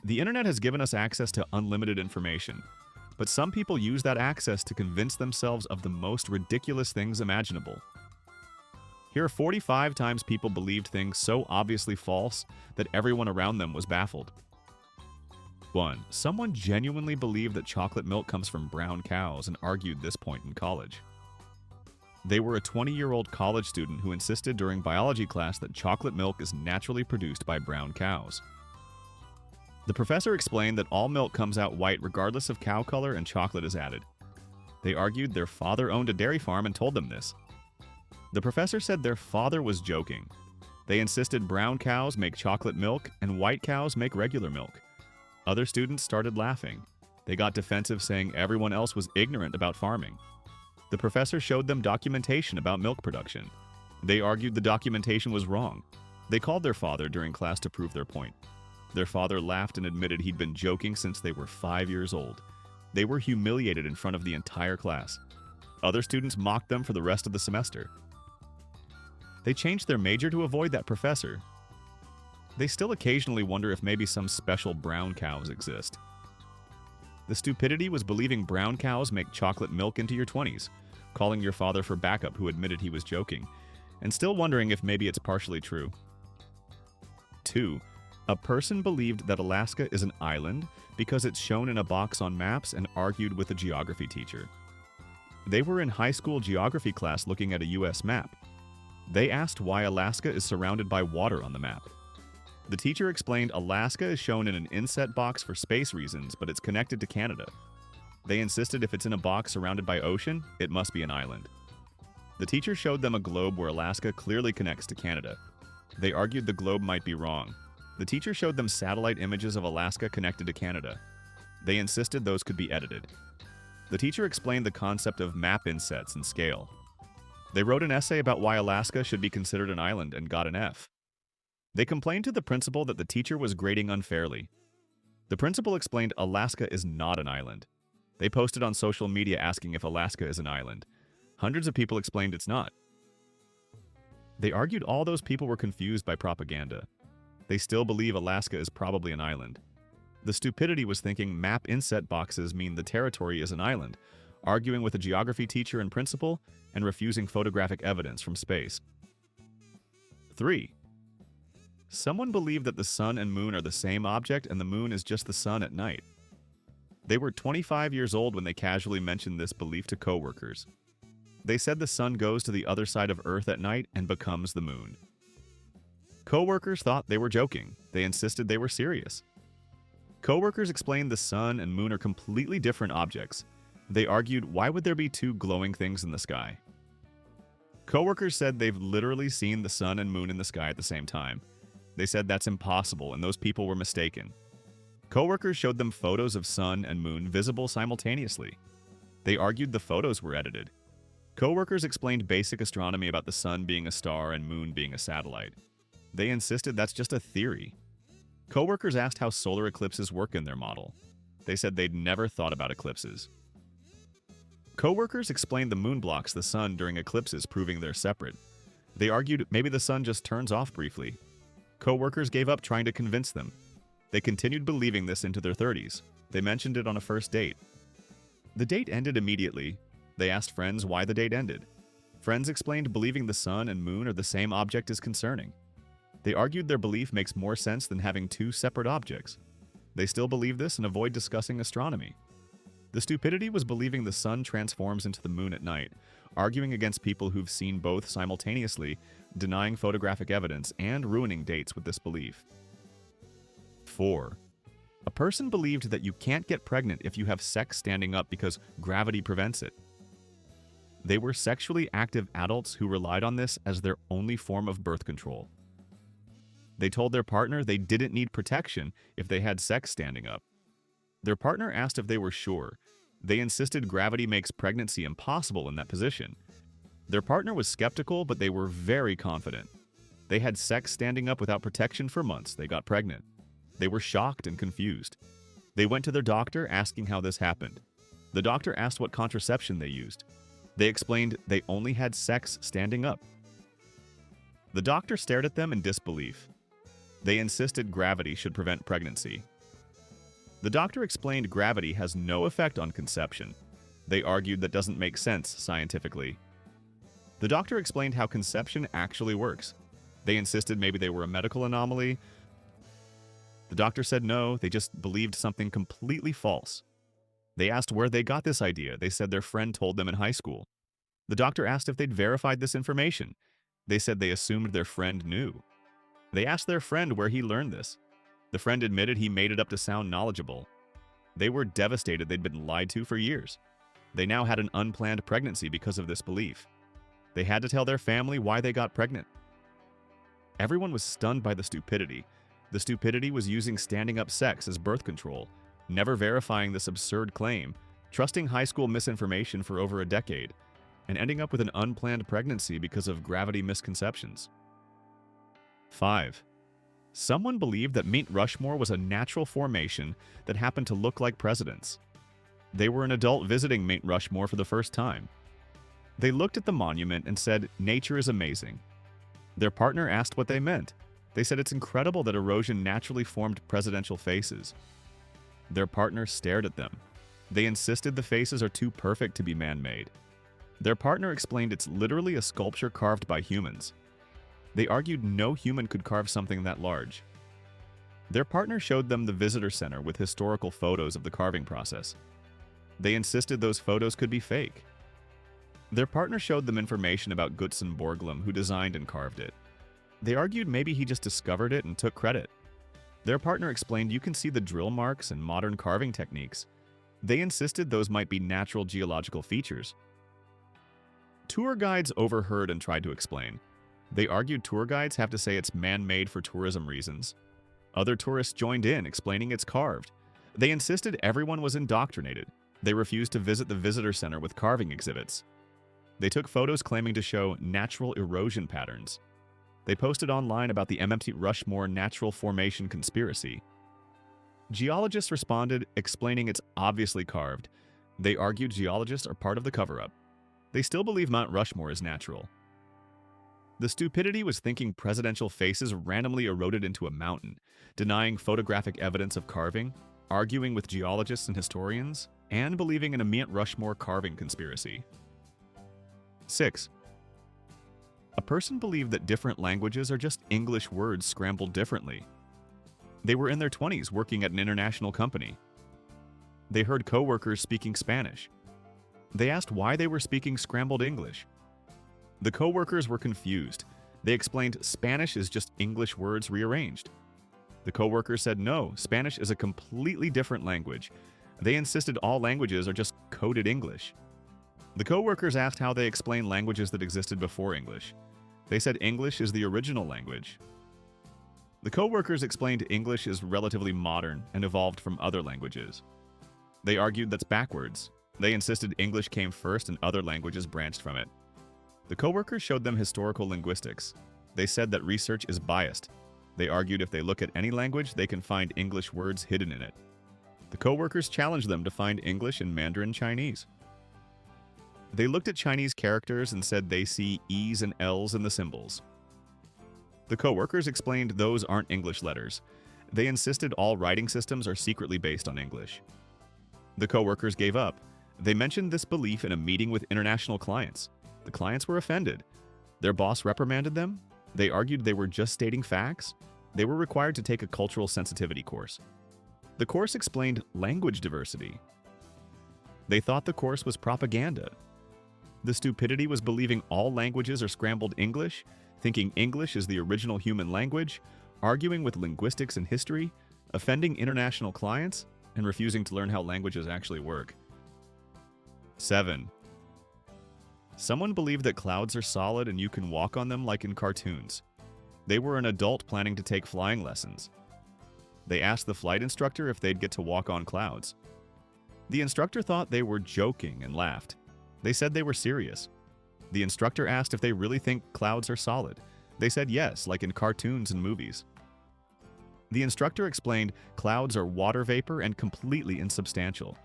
The internet has given us access to unlimited information, but some people use that access to convince themselves of the most ridiculous things imaginable. Here are 45 times people believed things so obviously false that everyone around them was baffled. 1. Someone genuinely believed that chocolate milk comes from brown cows and argued this point in college. They were a 20-year-old college student who insisted during biology class that chocolate milk is naturally produced by brown cows. The professor explained that all milk comes out white regardless of cow color and chocolate is added. They argued their father owned a dairy farm and told them this. The professor said their father was joking. They insisted brown cows make chocolate milk and white cows make regular milk. Other students started laughing. They got defensive, saying everyone else was ignorant about farming. The professor showed them documentation about milk production. They argued the documentation was wrong. They called their father during class to prove their point. Their father laughed and admitted he'd been joking since they were 5 years old. They were humiliated in front of the entire class. Other students mocked them for the rest of the semester. They changed their major to avoid that professor. They still occasionally wonder if maybe some special brown cows exist. The stupidity was believing brown cows make chocolate milk into your 20s, calling your father for backup who admitted he was joking, and still wondering if maybe it's partially true. 2. A person believed that Alaska is an island because it's shown in a box on maps and argued with a geography teacher. They were in high school geography class looking at a US map. They asked why Alaska is surrounded by water on the map. The teacher explained Alaska is shown in an inset box for space reasons, but it's connected to Canada. They insisted if it's in a box surrounded by ocean, it must be an island. The teacher showed them a globe where Alaska clearly connects to Canada. They argued the globe might be wrong. The teacher showed them satellite images of Alaska connected to Canada. They insisted those could be edited. The teacher explained the concept of map insets and scale. They wrote an essay about why Alaska should be considered an island and got an F. They complained to the principal that the teacher was grading unfairly. The principal explained Alaska is not an island. They posted on social media asking if Alaska is an island. Hundreds of people explained it's not. They argued all those people were confused by propaganda. They still believe Alaska is probably an island. The stupidity was thinking map inset boxes mean the territory is an island, arguing with a geography teacher and principal, and refusing photographic evidence from space. 3. Someone believed that the sun and moon are the same object and the moon is just the sun at night. They were 25 years old when they casually mentioned this belief to coworkers. They said the sun goes to the other side of Earth at night and becomes the moon. Coworkers thought they were joking. They insisted they were serious. Coworkers explained the sun and moon are completely different objects. They argued, why would there be two glowing things in the sky? Coworkers said they've literally seen the sun and moon in the sky at the same time. They said that's impossible and those people were mistaken. Coworkers showed them photos of sun and moon visible simultaneously. They argued the photos were edited. Coworkers explained basic astronomy about the sun being a star and moon being a satellite. They insisted that's just a theory. Coworkers asked how solar eclipses work in their model. They said they'd never thought about eclipses. Coworkers explained the moon blocks the sun during eclipses, proving they're separate. They argued maybe the sun just turns off briefly. Coworkers gave up trying to convince them. They continued believing this into their 30s. They mentioned it on a first date. The date ended immediately. They asked friends why the date ended. Friends explained believing the sun and moon are the same object is concerning. They argued their belief makes more sense than having two separate objects. They still believe this and avoid discussing astronomy. The stupidity was believing the sun transforms into the moon at night, arguing against people who've seen both simultaneously, denying photographic evidence, and ruining dates with this belief. 4. A person believed that you can't get pregnant if you have sex standing up because gravity prevents it. They were sexually active adults who relied on this as their only form of birth control. They told their partner they didn't need protection if they had sex standing up. Their partner asked if they were sure. They insisted gravity makes pregnancy impossible in that position. Their partner was skeptical, but they were very confident. They had sex standing up without protection for months. They got pregnant. They were shocked and confused. They went to their doctor asking how this happened. The doctor asked what contraception they used. They explained they only had sex standing up. The doctor stared at them in disbelief. They insisted gravity should prevent pregnancy. The doctor explained gravity has no effect on conception. They argued that doesn't make sense scientifically. The doctor explained how conception actually works. They insisted maybe they were a medical anomaly. The doctor said no, they just believed something completely false. They asked where they got this idea. They said their friend told them in high school. The doctor asked if they'd verified this information. They said they assumed their friend knew. They asked their friend where he learned this. The friend admitted he made it up to sound knowledgeable. They were devastated they'd been lied to for years. They now had an unplanned pregnancy because of this belief. They had to tell their family why they got pregnant. Everyone was stunned by the stupidity. The stupidity was using standing up sex as birth control, never verifying this absurd claim, trusting high school misinformation for over a decade, and ending up with an unplanned pregnancy because of gravity misconceptions. 5. Someone believed that Mount Rushmore was a natural formation that happened to look like presidents. They were an adult visiting Mount Rushmore for the first time. They looked at the monument and said, "Nature is amazing." Their partner asked what they meant. They said it's incredible that erosion naturally formed presidential faces. Their partner stared at them. They insisted the faces are too perfect to be man-made. Their partner explained it's literally a sculpture carved by humans. They argued no human could carve something that large. Their partner showed them the visitor center with historical photos of the carving process. They insisted those photos could be fake. Their partner showed them information about Gutzon Borglum, who designed and carved it. They argued maybe he just discovered it and took credit. Their partner explained you can see the drill marks and modern carving techniques. They insisted those might be natural geological features. Tour guides overheard and tried to explain. They argued tour guides have to say it's man-made for tourism reasons. Other tourists joined in, explaining it's carved. They insisted everyone was indoctrinated. They refused to visit the visitor center with carving exhibits. They took photos claiming to show natural erosion patterns. They posted online about the Mount Rushmore natural formation conspiracy. Geologists responded, explaining it's obviously carved. They argued geologists are part of the cover-up. They still believe Mount Rushmore is natural. The stupidity was thinking presidential faces randomly eroded into a mountain, denying photographic evidence of carving, arguing with geologists and historians, and believing in a Mount Rushmore carving conspiracy. 6. A person believed that different languages are just English words scrambled differently. They were in their 20s working at an international company. They heard coworkers speaking Spanish. They asked why they were speaking scrambled English. The coworkers were confused. They explained Spanish is just English words rearranged. The coworkers said no, Spanish is a completely different language. They insisted all languages are just coded English. The coworkers asked how they explain languages that existed before English. They said English is the original language. The coworkers explained English is relatively modern and evolved from other languages. They argued that's backwards. They insisted English came first and other languages branched from it. The coworkers showed them historical linguistics. They said that research is biased. They argued if they look at any language, they can find English words hidden in it. The coworkers challenged them to find English in Mandarin Chinese. They looked at Chinese characters and said they see E's and L's in the symbols. The coworkers explained those aren't English letters. They insisted all writing systems are secretly based on English. The coworkers gave up. They mentioned this belief in a meeting with international clients. The clients were offended. Their boss reprimanded them. They argued they were just stating facts. They were required to take a cultural sensitivity course. The course explained language diversity. They thought the course was propaganda. The stupidity was believing all languages are scrambled English, thinking English is the original human language, arguing with linguistics and history, offending international clients, and refusing to learn how languages actually work. 7. Someone believed that clouds are solid and you can walk on them like in cartoons. They were an adult planning to take flying lessons. They asked the flight instructor if they'd get to walk on clouds. The instructor thought they were joking and laughed. They said they were serious. The instructor asked if they really think clouds are solid. They said yes, like in cartoons and movies. The instructor explained clouds are water vapor and completely insubstantial.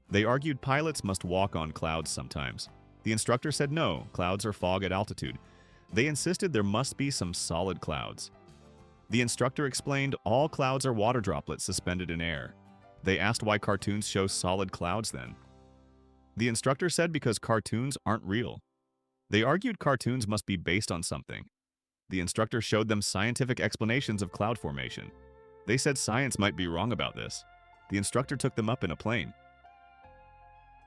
They argued pilots must walk on clouds sometimes. The instructor said no, clouds are fog at altitude. They insisted there must be some solid clouds. The instructor explained all clouds are water droplets suspended in air. They asked why cartoons show solid clouds then. The instructor said because cartoons aren't real. They argued cartoons must be based on something. The instructor showed them scientific explanations of cloud formation. They said science might be wrong about this. The instructor took them up in a plane.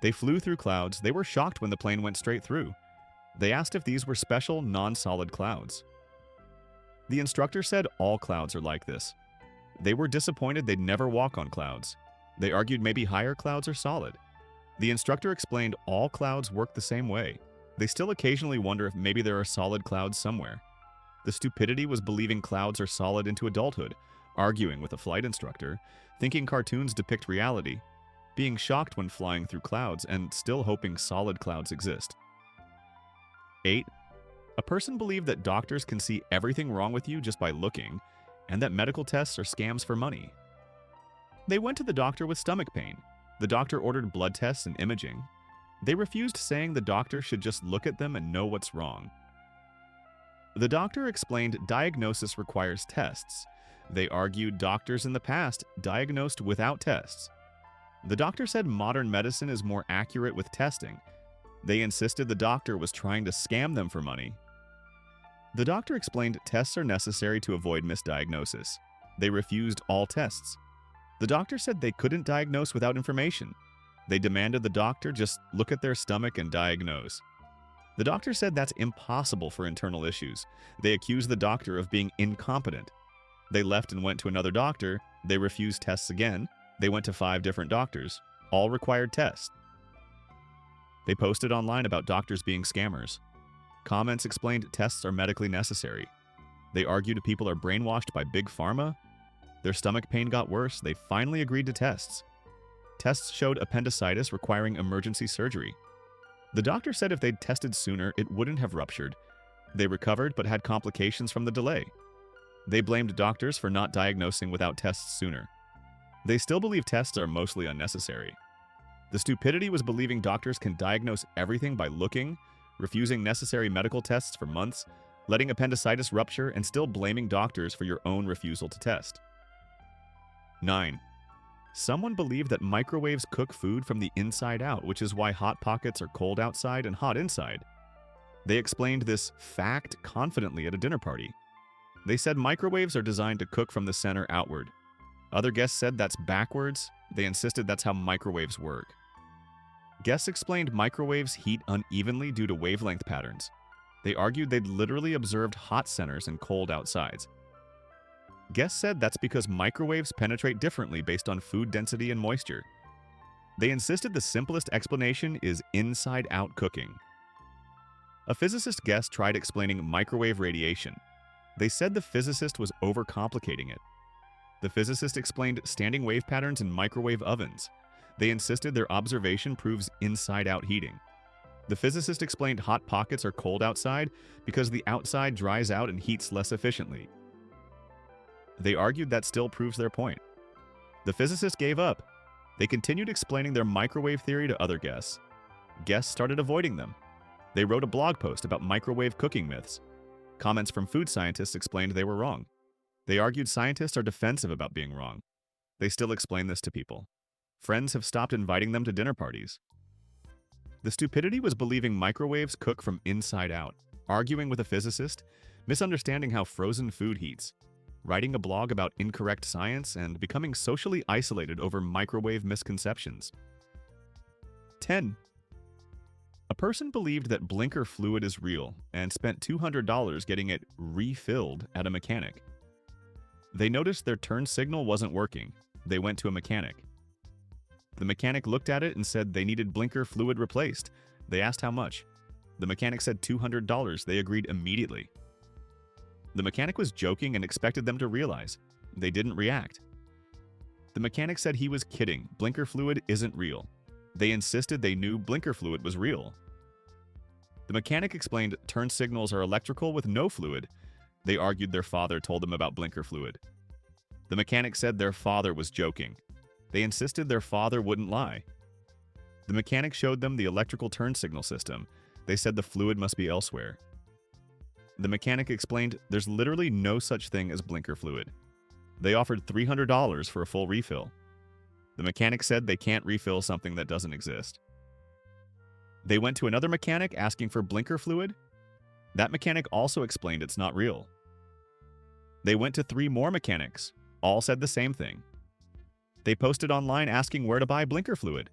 They flew through clouds. They were shocked when the plane went straight through. They asked if these were special, non-solid clouds. The instructor said all clouds are like this. They were disappointed they'd never walk on clouds. They argued maybe higher clouds are solid. The instructor explained all clouds work the same way. They still occasionally wonder if maybe there are solid clouds somewhere. The stupidity was believing clouds are solid into adulthood, arguing with a flight instructor, thinking cartoons depict reality, being shocked when flying through clouds, and still hoping solid clouds exist. 8. A person believed that doctors can see everything wrong with you just by looking, and that medical tests are scams for money. They went to the doctor with stomach pain. The doctor ordered blood tests and imaging. They refused, saying the doctor should just look at them and know what's wrong. The doctor explained diagnosis requires tests. They argued doctors in the past diagnosed without tests. The doctor said modern medicine is more accurate with testing. They insisted the doctor was trying to scam them for money. The doctor explained tests are necessary to avoid misdiagnosis. They refused all tests. The doctor said they couldn't diagnose without information. They demanded the doctor just look at their stomach and diagnose. The doctor said that's impossible for internal issues. They accused the doctor of being incompetent. They left and went to another doctor. They refused tests again. They went to 5 different doctors. All required tests. They posted online about doctors being scammers. Comments explained tests are medically necessary. They argued people are brainwashed by big pharma. Their stomach pain got worse. They finally agreed to tests. Tests showed appendicitis requiring emergency surgery. The doctor said if they'd tested sooner, it wouldn't have ruptured. They recovered but had complications from the delay. They blamed doctors for not diagnosing without tests sooner. They still believe tests are mostly unnecessary. The stupidity was believing doctors can diagnose everything by looking, refusing necessary medical tests for months, letting appendicitis rupture, and still blaming doctors for your own refusal to test. 9. Someone believed that microwaves cook food from the inside out, which is why Hot Pockets are cold outside and hot inside. They explained this fact confidently at a dinner party. They said microwaves are designed to cook from the center outward. Other guests said that's backwards. They insisted that's how microwaves work. Guests explained microwaves heat unevenly due to wavelength patterns. They argued they'd literally observed hot centers and cold outsides. Guests said that's because microwaves penetrate differently based on food density and moisture. They insisted the simplest explanation is inside-out cooking. A physicist guest tried explaining microwave radiation. They said the physicist was overcomplicating it. The physicist explained standing wave patterns in microwave ovens. They insisted their observation proves inside-out heating. The physicist explained hot pockets are cold outside because the outside dries out and heats less efficiently. They argued that still proves their point. The physicist gave up. They continued explaining their microwave theory to other guests. Guests started avoiding them. They wrote a blog post about microwave cooking myths. Comments from food scientists explained they were wrong. They argued scientists are defensive about being wrong. They still explain this to people. Friends have stopped inviting them to dinner parties. The stupidity was believing microwaves cook from inside out, arguing with a physicist, misunderstanding how frozen food heats, writing a blog about incorrect science, and becoming socially isolated over microwave misconceptions. 10. A person believed that blinker fluid is real and spent $200 getting it refilled at a mechanic. They noticed their turn signal wasn't working. They went to a mechanic. The mechanic looked at it and said they needed blinker fluid replaced. They asked how much. The mechanic said $200. They agreed immediately. The mechanic was joking and expected them to realize. They didn't react. The mechanic said he was kidding. Blinker fluid isn't real. They insisted they knew blinker fluid was real. The mechanic explained turn signals are electrical with no fluid. They argued their father told them about blinker fluid. The mechanic said their father was joking. They insisted their father wouldn't lie. The mechanic showed them the electrical turn signal system. They said the fluid must be elsewhere. The mechanic explained there's literally no such thing as blinker fluid. They offered $300 for a full refill. The mechanic said they can't refill something that doesn't exist. They went to another mechanic asking for blinker fluid. That mechanic also explained it's not real. They went to 3 more mechanics. All said the same thing. They posted online asking where to buy blinker fluid.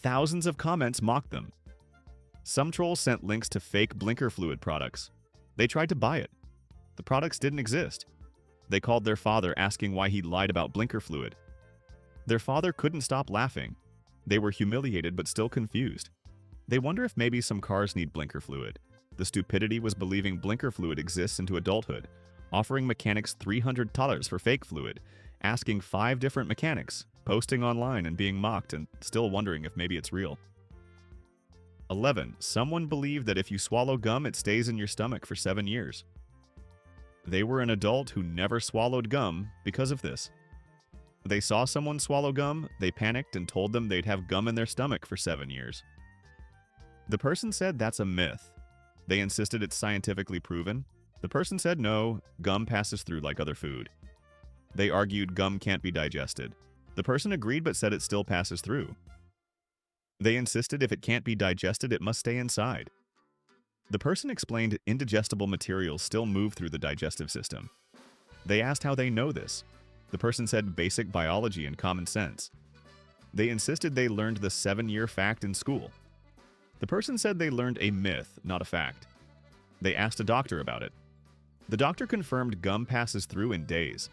Thousands of comments mocked them. Some trolls sent links to fake blinker fluid products. They tried to buy it. The products didn't exist. They called their father asking why he lied about blinker fluid. Their father couldn't stop laughing. They were humiliated but still confused. They wonder if maybe some cars need blinker fluid. The stupidity was believing blinker fluid exists into adulthood, offering mechanics $300 for fake fluid, asking 5 different mechanics, posting online and being mocked and still wondering if maybe it's real. 11. Someone believed that if you swallow gum, it stays in your stomach for 7 years. They were an adult who never swallowed gum because of this. They saw someone swallow gum, they panicked and told them they'd have gum in their stomach for 7 years. The person said that's a myth. They insisted it's scientifically proven. The person said no, gum passes through like other food. They argued gum can't be digested. The person agreed but said it still passes through. They insisted if it can't be digested, it must stay inside. The person explained indigestible materials still move through the digestive system. They asked how they know this. The person said basic biology and common sense. They insisted they learned the 7-year fact in school. The person said they learned a myth, not a fact. They asked a doctor about it. The doctor confirmed gum passes through in days.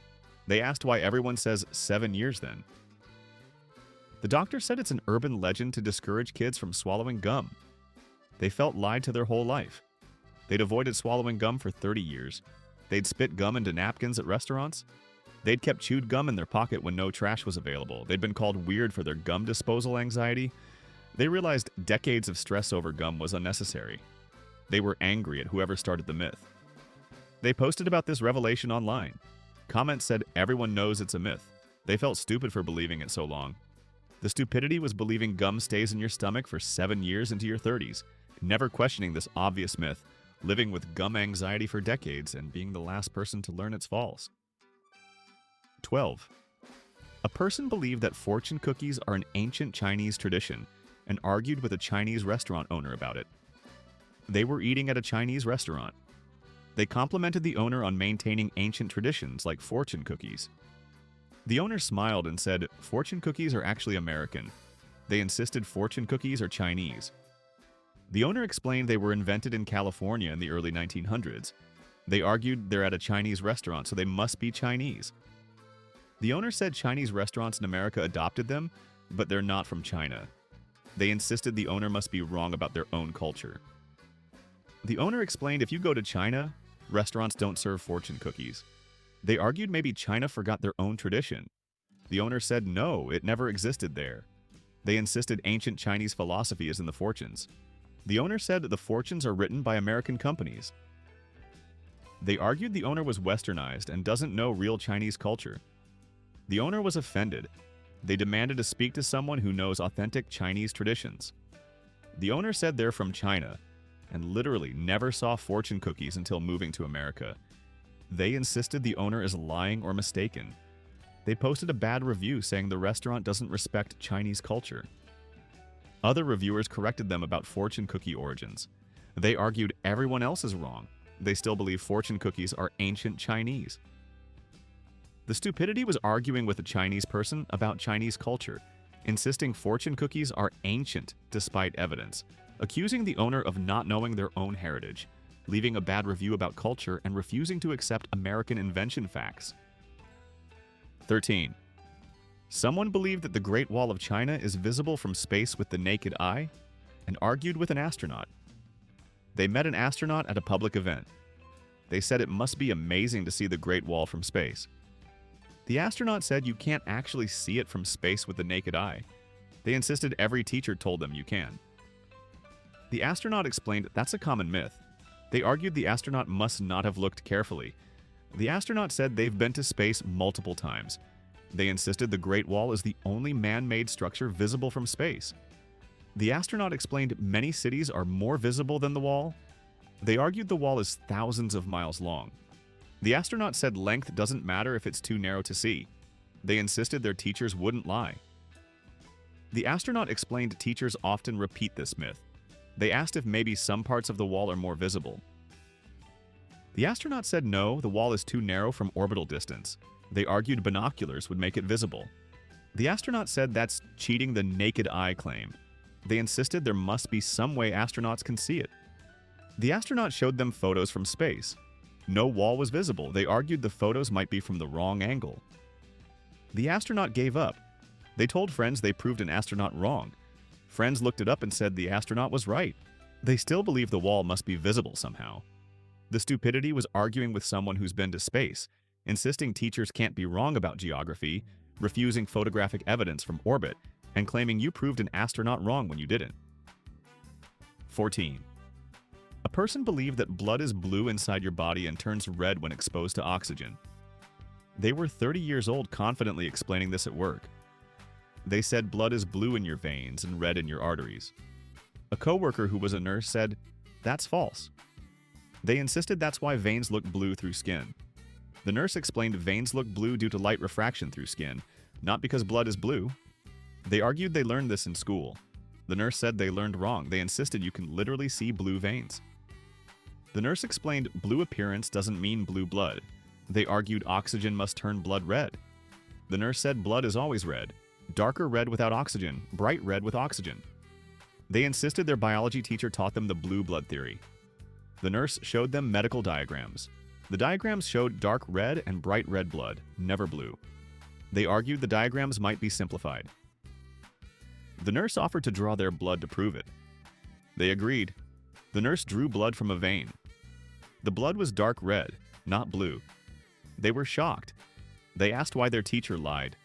They asked why everyone says 7 years then. The doctor said it's an urban legend to discourage kids from swallowing gum. They felt lied to their whole life. They'd avoided swallowing gum for 30 years. They'd spit gum into napkins at restaurants. They'd kept chewed gum in their pocket when no trash was available. They'd been called weird for their gum disposal anxiety. They realized decades of stress over gum was unnecessary. They were angry at whoever started the myth. They posted about this revelation online. Comments said everyone knows it's a myth. They felt stupid for believing it so long. The stupidity was believing gum stays in your stomach for 7 years into your 30s, never questioning this obvious myth, living with gum anxiety for decades, and being the last person to learn it's false. 12. A person believed that fortune cookies are an ancient Chinese tradition and argued with a Chinese restaurant owner about it. They were eating at a Chinese restaurant. They complimented the owner on maintaining ancient traditions like fortune cookies. The owner smiled and said, "Fortune cookies are actually American." They insisted fortune cookies are Chinese. The owner explained they were invented in California in the early 1900s. They argued they're at a Chinese restaurant, so they must be Chinese. The owner said Chinese restaurants in America adopted them, but they're not from China. They insisted the owner must be wrong about their own culture. The owner explained if you go to China, restaurants don't serve fortune cookies. They argued maybe China forgot their own tradition. The owner said no, it never existed there. They insisted ancient Chinese philosophy is in the fortunes. The owner said that the fortunes are written by American companies. They argued the owner was westernized and doesn't know real Chinese culture. The owner was offended. They demanded to speak to someone who knows authentic Chinese traditions. The owner said they're from China and literally never saw fortune cookies until moving to America. They insisted the owner is lying or mistaken. They posted a bad review saying the restaurant doesn't respect Chinese culture. Other reviewers corrected them about fortune cookie origins. They argued everyone else is wrong. They still believe fortune cookies are ancient Chinese. The stupidity was arguing with a Chinese person about Chinese culture, insisting fortune cookies are ancient despite evidence, accusing the owner of not knowing their own heritage, leaving a bad review about culture, and refusing to accept American invention facts. 13. Someone believed that the Great Wall of China is visible from space with the naked eye and argued with an astronaut. They met an astronaut at a public event. They said it must be amazing to see the Great Wall from space. The astronaut said you can't actually see it from space with the naked eye. They insisted every teacher told them you can. The astronaut explained that's a common myth. They argued the astronaut must not have looked carefully. The astronaut said they've been to space multiple times. They insisted the Great Wall is the only man-made structure visible from space. The astronaut explained many cities are more visible than the wall. They argued the wall is thousands of miles long. The astronaut said length doesn't matter if it's too narrow to see. They insisted their teachers wouldn't lie. The astronaut explained teachers often repeat this myth. They asked if maybe some parts of the wall are more visible. The astronaut said no, the wall is too narrow from orbital distance. They argued binoculars would make it visible. The astronaut said that's cheating the naked eye claim. They insisted there must be some way astronauts can see it. The astronaut showed them photos from space. No wall was visible. They argued the photos might be from the wrong angle. The astronaut gave up. They told friends they proved an astronaut wrong. Friends looked it up and said the astronaut was right. They still believe the wall must be visible somehow. The stupidity was arguing with someone who's been to space, insisting teachers can't be wrong about geography, refusing photographic evidence from orbit, and claiming you proved an astronaut wrong when you didn't. 14. A person believed that blood is blue inside your body and turns red when exposed to oxygen. They were 30 years old confidently explaining this at work. They said blood is blue in your veins and red in your arteries. A coworker who was a nurse said, "That's false." They insisted that's why veins look blue through skin. The nurse explained veins look blue due to light refraction through skin, not because blood is blue. They argued they learned this in school. The nurse said they learned wrong. They insisted you can literally see blue veins. The nurse explained blue appearance doesn't mean blue blood. They argued oxygen must turn blood red. The nurse said blood is always red, darker red without oxygen, bright red with oxygen. They insisted their biology teacher taught them the blue blood theory. The nurse showed them medical diagrams. The diagrams showed dark red and bright red blood, never blue. They argued the diagrams might be simplified. The nurse offered to draw their blood to prove it. They agreed. The nurse drew blood from a vein. The blood was dark red, not blue. They were shocked. They asked why their teacher lied.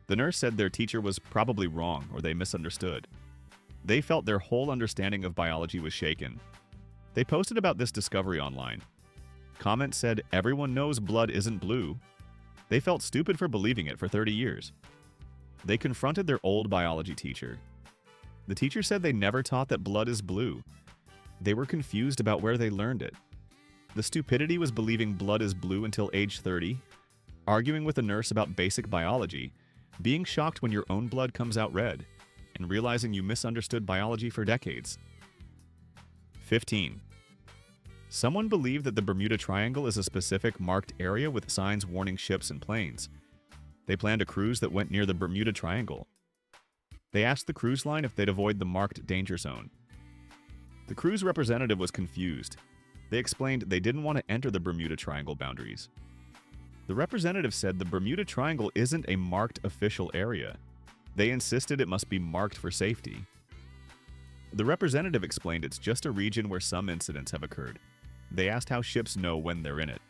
The nurse said their teacher was probably wrong or they misunderstood. They felt their whole understanding of biology was shaken. They posted about this discovery online. Comments said everyone knows blood isn't blue. They felt stupid for believing it for 30 years. They confronted their old biology teacher. The teacher said they never taught that blood is blue. They were confused about where they learned it. The stupidity was believing blood is blue until age 30, arguing with a nurse about basic biology, being shocked when your own blood comes out red, and realizing you misunderstood biology for decades. 15. Someone believed that the Bermuda Triangle is a specific marked area with signs warning ships and planes. They planned a cruise that went near the Bermuda Triangle. They asked the cruise line if they'd avoid the marked danger zone. The cruise representative was confused. They explained they didn't want to enter the Bermuda Triangle boundaries. The representative said the Bermuda Triangle isn't a marked official area. They insisted it must be marked for safety. The representative explained it's just a region where some incidents have occurred. They asked how ships know when they're in it.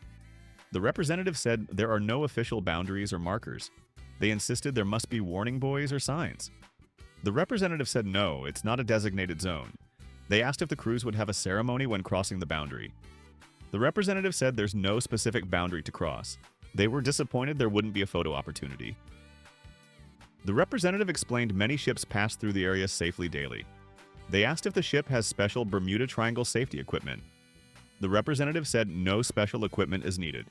The representative said there are no official boundaries or markers. They insisted there must be warning buoys or signs. The representative said no, it's not a designated zone. They asked if the cruise would have a ceremony when crossing the boundary. The representative said there's no specific boundary to cross. They were disappointed there wouldn't be a photo opportunity. The representative explained many ships pass through the area safely daily. They asked if the ship has special Bermuda Triangle safety equipment. The representative said no special equipment is needed.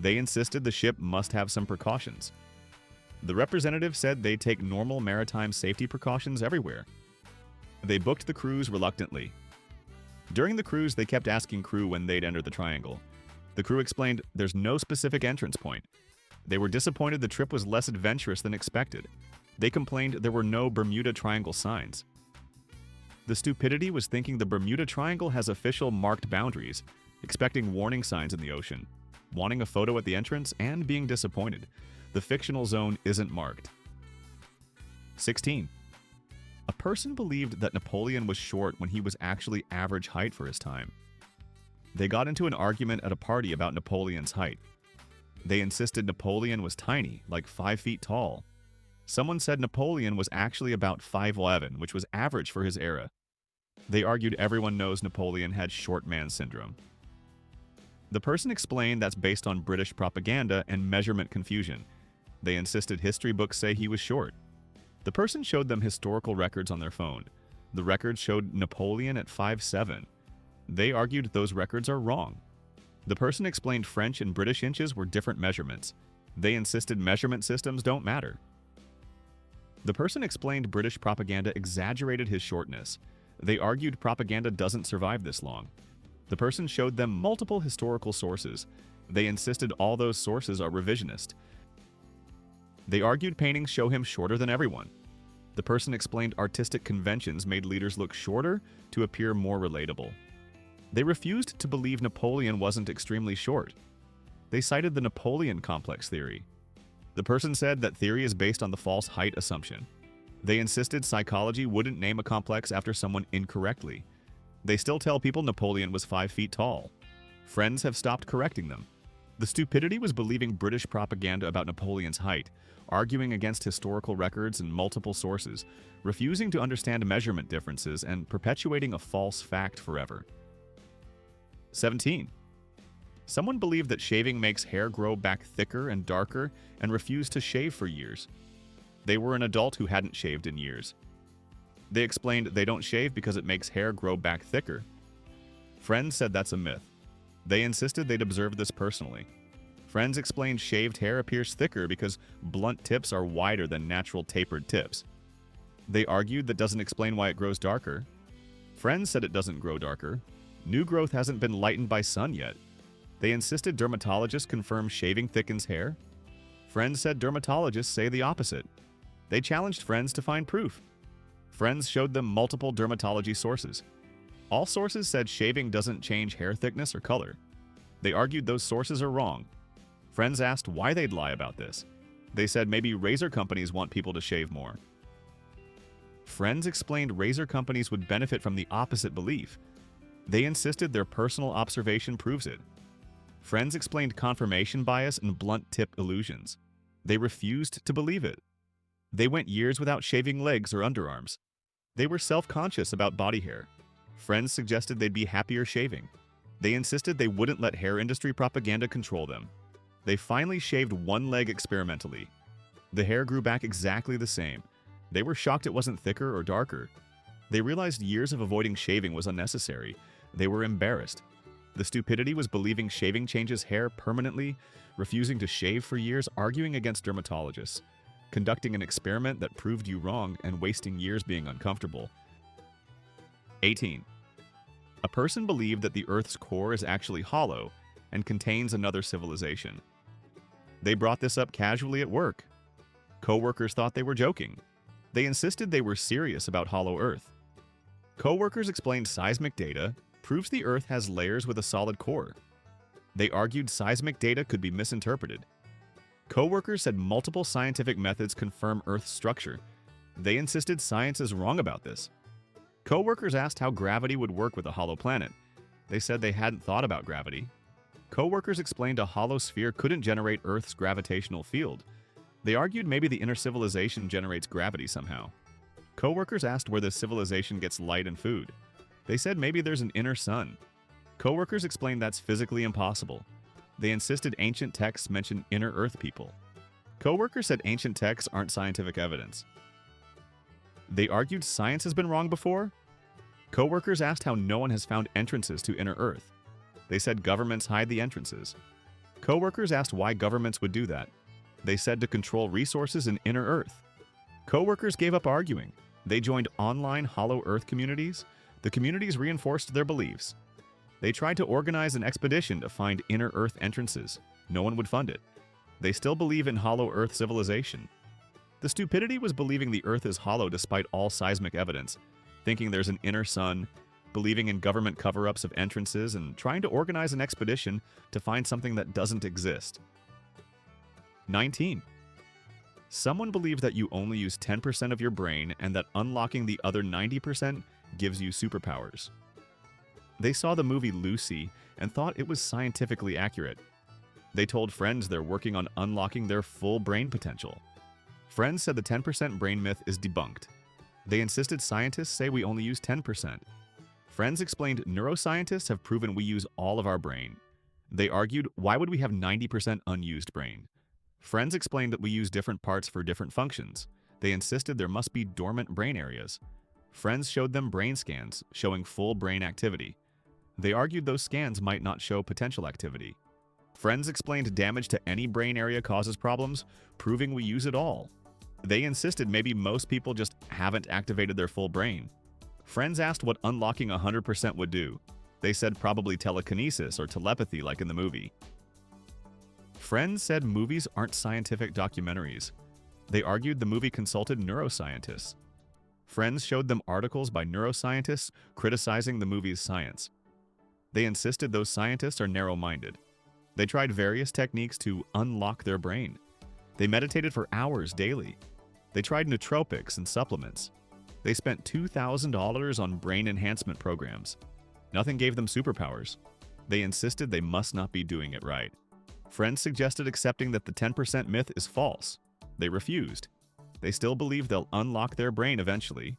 They insisted the ship must have some precautions. The representative said they take normal maritime safety precautions everywhere. They booked the cruise reluctantly. During the cruise, they kept asking crew when they'd enter the triangle. The crew explained there's no specific entrance point. They were disappointed the trip was less adventurous than expected. They complained there were no Bermuda Triangle signs. The stupidity was thinking the Bermuda Triangle has official marked boundaries, expecting warning signs in the ocean, wanting a photo at the entrance, and being disappointed. The fictional zone isn't marked. 16. A person believed that Napoleon was short when he was actually average height for his time. They got into an argument at a party about Napoleon's height. They insisted Napoleon was tiny, like 5 feet tall. Someone said Napoleon was actually about 5'11", which was average for his era. They argued everyone knows Napoleon had short man syndrome. The person explained that's based on British propaganda and measurement confusion. They insisted history books say he was short. The person showed them historical records on their phone. The records showed Napoleon at 5'7". They argued those records are wrong. The person explained French and British inches were different measurements. They insisted measurement systems don't matter. The person explained British propaganda exaggerated his shortness. They argued propaganda doesn't survive this long. The person showed them multiple historical sources. They insisted all those sources are revisionist. They argued paintings show him shorter than everyone. The person explained artistic conventions made leaders look shorter to appear more relatable. They refused to believe Napoleon wasn't extremely short. They cited the Napoleon complex theory. The person said that theory is based on the false height assumption. They insisted psychology wouldn't name a complex after someone incorrectly. They still tell people Napoleon was 5 feet tall. Friends have stopped correcting them. The stupidity was believing British propaganda about Napoleon's height, arguing against historical records and multiple sources, refusing to understand measurement differences, and perpetuating a false fact forever. 17. Someone believed that shaving makes hair grow back thicker and darker and refused to shave for years. They were an adult who hadn't shaved in years. They explained they don't shave because it makes hair grow back thicker. Friends said that's a myth. They insisted they'd observed this personally. Friends explained shaved hair appears thicker because blunt tips are wider than natural tapered tips. They argued that doesn't explain why it grows darker. Friends said it doesn't grow darker. New growth hasn't been lightened by sun yet. They insisted dermatologists confirm shaving thickens hair. Friends said dermatologists say the opposite. They challenged friends to find proof. Friends showed them multiple dermatology sources. All sources said shaving doesn't change hair thickness or color. They argued those sources are wrong. Friends asked why they'd lie about this. They said maybe razor companies want people to shave more. Friends explained razor companies would benefit from the opposite belief. They insisted their personal observation proves it. Friends explained confirmation bias and blunt tip illusions. They refused to believe it. They went years without shaving legs or underarms. They were self-conscious about body hair. Friends suggested they'd be happier shaving. They insisted they wouldn't let hair industry propaganda control them. They finally shaved one leg experimentally. The hair grew back exactly the same. They were shocked it wasn't thicker or darker. They realized years of avoiding shaving was unnecessary. They were embarrassed. The stupidity was believing shaving changes hair permanently, refusing to shave for years, arguing against dermatologists, conducting an experiment that proved you wrong, and wasting years being uncomfortable. 18. A person believed that the Earth's core is actually hollow and contains another civilization. They brought this up casually at work. Coworkers thought they were joking. They insisted they were serious about hollow Earth. Coworkers explained seismic data proves the Earth has layers with a solid core. They argued seismic data could be misinterpreted. Coworkers said multiple scientific methods confirm Earth's structure. They insisted science is wrong about this. Coworkers asked how gravity would work with a hollow planet. They said they hadn't thought about gravity. Coworkers explained a hollow sphere couldn't generate Earth's gravitational field. They argued maybe the inner civilization generates gravity somehow. Coworkers asked where this civilization gets light and food. They said maybe there's an inner sun. Coworkers explained that's physically impossible. They insisted ancient texts mention inner Earth people. Coworkers said ancient texts aren't scientific evidence. They argued science has been wrong before. Coworkers asked how no one has found entrances to inner Earth. They said governments hide the entrances. Coworkers asked why governments would do that. They said to control resources in inner Earth. Coworkers gave up arguing. They joined online hollow Earth communities. The communities reinforced their beliefs. They tried to organize an expedition to find inner Earth entrances. No one would fund it. They still believe in hollow Earth civilization. The stupidity was believing the Earth is hollow despite all seismic evidence, thinking there's an inner sun, believing in government cover-ups of entrances, and trying to organize an expedition to find something that doesn't exist. 19. Someone believed that you only use 10% of your brain and that unlocking the other 90% gives you superpowers. They saw the movie Lucy and thought it was scientifically accurate. They told friends they're working on unlocking their full brain potential. Friends said the 10% brain myth is debunked. They insisted scientists say we only use 10%. Friends explained neuroscientists have proven we use all of our brain. They argued, why would we have 90% unused brain? Friends explained that we use different parts for different functions. They insisted there must be dormant brain areas. Friends showed them brain scans showing full brain activity. They argued those scans might not show potential activity. Friends explained damage to any brain area causes problems, proving we use it all. They insisted maybe most people just haven't activated their full brain. Friends asked what unlocking 100% would do. They said probably telekinesis or telepathy like in the movie. Friends said movies aren't scientific documentaries. They argued the movie consulted neuroscientists. Friends showed them articles by neuroscientists criticizing the movie's science. They insisted those scientists are narrow-minded. They tried various techniques to unlock their brain. They meditated for hours daily. They tried nootropics and supplements. They spent $2,000 on brain enhancement programs. Nothing gave them superpowers. They insisted they must not be doing it right. Friends suggested accepting that the 10% myth is false. They refused. They still believe they'll unlock their brain eventually.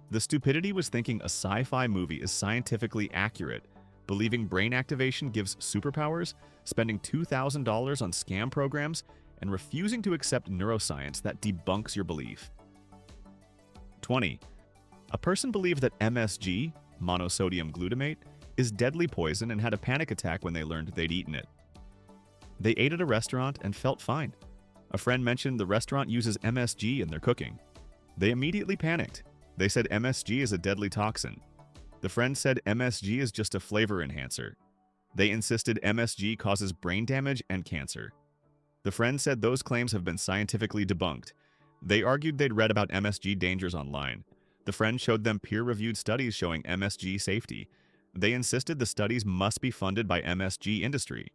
The stupidity was thinking a sci-fi movie is scientifically accurate, believing brain activation gives superpowers, spending $2,000 on scam programs, and refusing to accept neuroscience that debunks your belief. 20. A person believed that MSG, monosodium glutamate, is deadly poison and had a panic attack when they learned they'd eaten it. They ate at a restaurant and felt fine. A friend mentioned the restaurant uses MSG in their cooking. They immediately panicked. They said MSG is a deadly toxin. The friend said MSG is just a flavor enhancer. They insisted MSG causes brain damage and cancer. The friend said those claims have been scientifically debunked. They argued they'd read about MSG dangers online. The friend showed them peer-reviewed studies showing MSG safety. They insisted the studies must be funded by MSG industry.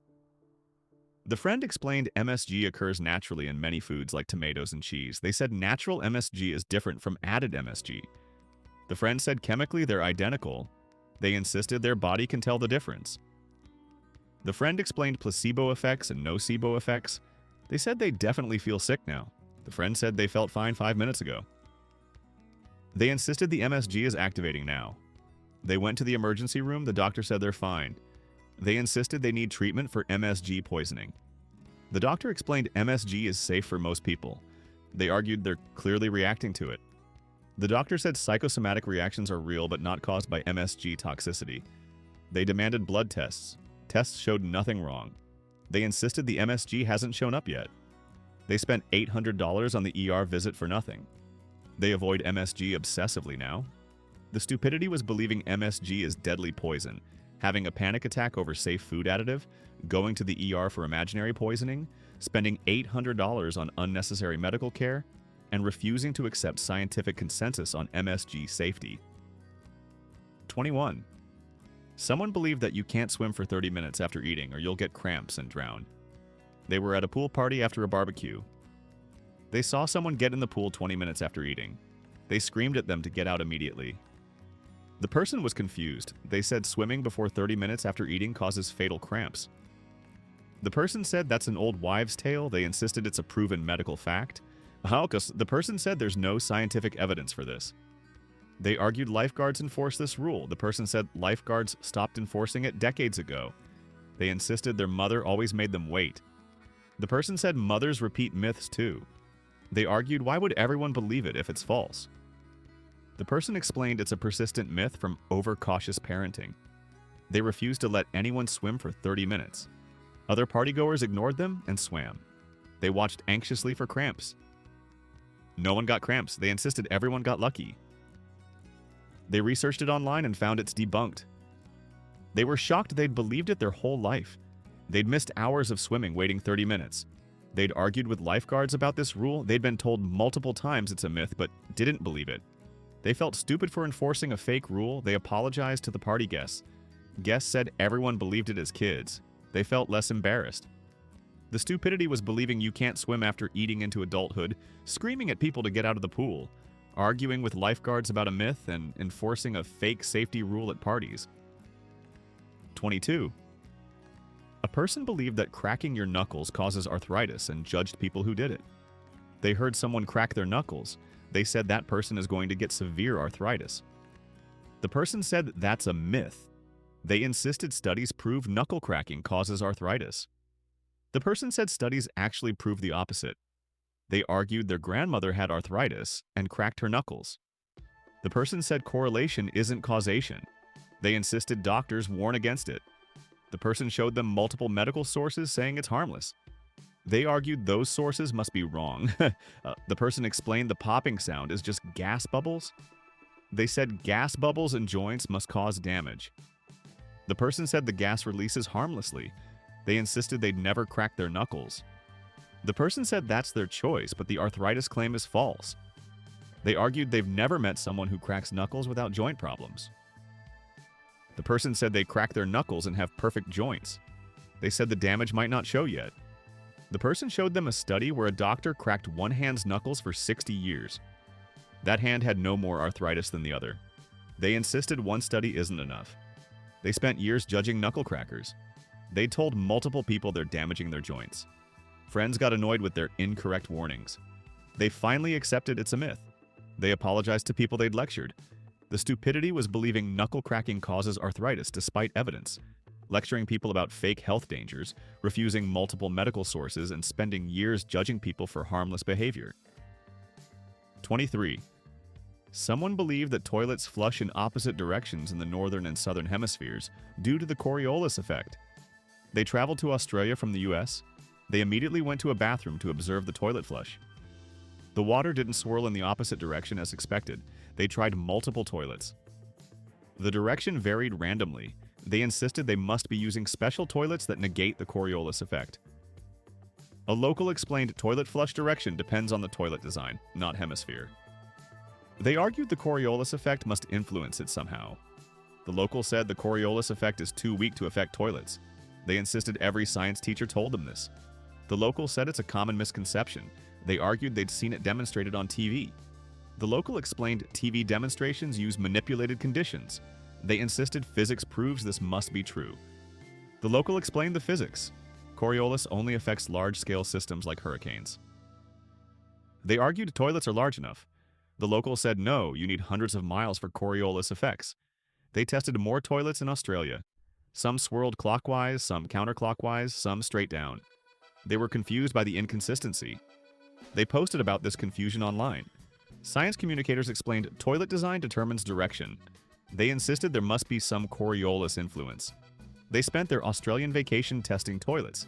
The friend explained MSG occurs naturally in many foods like tomatoes and cheese. They said natural MSG is different from added MSG. The friend said chemically they're identical. They insisted their body can tell the difference. The friend explained placebo effects and nocebo effects. They said they definitely feel sick now. The friend said they felt fine 5 minutes ago. They insisted the MSG is activating now. They went to the emergency room. The doctor said they're fine. They insisted they need treatment for MSG poisoning. The doctor explained MSG is safe for most people. They argued they're clearly reacting to it. The doctor said psychosomatic reactions are real but not caused by MSG toxicity. They demanded blood tests. Tests showed nothing wrong. They insisted the MSG hasn't shown up yet. They spent $800 on the ER visit for nothing. They avoid MSG obsessively now. The stupidity was believing MSG is deadly poison, having a panic attack over safe food additive, going to the ER for imaginary poisoning, spending $800 on unnecessary medical care, and refusing to accept scientific consensus on MSG safety. 21. Someone believed that you can't swim for 30 minutes after eating or you'll get cramps and drown. They were at a pool party after a barbecue. They saw someone get in the pool 20 minutes after eating. They screamed at them to get out immediately. The person was confused. They said swimming before 30 minutes after eating causes fatal cramps. The person said that's an old wives' tale. They insisted it's a proven medical fact. The person said there's no scientific evidence for this. They argued lifeguards enforce this rule. The person said lifeguards stopped enforcing it decades ago. They insisted their mother always made them wait. The person said mothers repeat myths too. They argued why would everyone believe it if it's false? The person explained it's a persistent myth from overcautious parenting. They refused to let anyone swim for 30 minutes. Other partygoers ignored them and swam. They watched anxiously for cramps. No one got cramps. They insisted everyone got lucky. They researched it online and found it's debunked. They were shocked they'd believed it their whole life. They'd missed hours of swimming waiting 30 minutes. They'd argued with lifeguards about this rule. They'd been told multiple times it's a myth, but didn't believe it. They felt stupid for enforcing a fake rule. They apologized to the party guests. Guests said everyone believed it as kids. They felt less embarrassed. The stupidity was believing you can't swim after eating into adulthood, screaming at people to get out of the pool, arguing with lifeguards about a myth, and enforcing a fake safety rule at parties. 22. A person believed that cracking your knuckles causes arthritis and judged people who did it. They heard someone crack their knuckles. They said that person is going to get severe arthritis. The person said that's a myth. They insisted studies prove knuckle cracking causes arthritis. The person said studies actually prove the opposite. They argued their grandmother had arthritis and cracked her knuckles. The person said correlation isn't causation. They insisted doctors warn against it. The person showed them multiple medical sources saying it's harmless. They argued those sources must be wrong. The person explained the popping sound is just gas bubbles. They said gas bubbles in joints must cause damage. The person said the gas releases harmlessly. They insisted they'd never crack their knuckles. The person said that's their choice, but the arthritis claim is false. They argued they've never met someone who cracks knuckles without joint problems. The person said they crack their knuckles and have perfect joints. They said the damage might not show yet. The person showed them a study where a doctor cracked one hand's knuckles for 60 years. That hand had no more arthritis than the other. They insisted one study isn't enough. They spent years judging knuckle crackers. They told multiple people they're damaging their joints. Friends got annoyed with their incorrect warnings. They finally accepted it's a myth. They apologized to people they'd lectured. The stupidity was believing knuckle cracking causes arthritis despite evidence, lecturing people about fake health dangers, refusing multiple medical sources, and spending years judging people for harmless behavior. 23. Someone believed that toilets flush in opposite directions in the northern and southern hemispheres due to the Coriolis effect. They traveled to Australia from the US. They immediately went to a bathroom to observe the toilet flush. The water didn't swirl in the opposite direction as expected. They tried multiple toilets. The direction varied randomly. They insisted they must be using special toilets that negate the Coriolis effect. A local explained toilet flush direction depends on the toilet design, not hemisphere. They argued the Coriolis effect must influence it somehow. The local said the Coriolis effect is too weak to affect toilets. They insisted every science teacher told them this. The local said it's a common misconception. They argued they'd seen it demonstrated on TV. The local explained TV demonstrations use manipulated conditions. They insisted physics proves this must be true. The local explained the physics. Coriolis only affects large-scale systems like hurricanes. They argued toilets are large enough. The local said no, you need hundreds of miles for Coriolis effects. They tested more toilets in Australia. Some swirled clockwise, some counterclockwise, some straight down. They were confused by the inconsistency. They posted about this confusion online. Science communicators explained toilet design determines direction. They insisted there must be some Coriolis influence. They spent their Australian vacation testing toilets.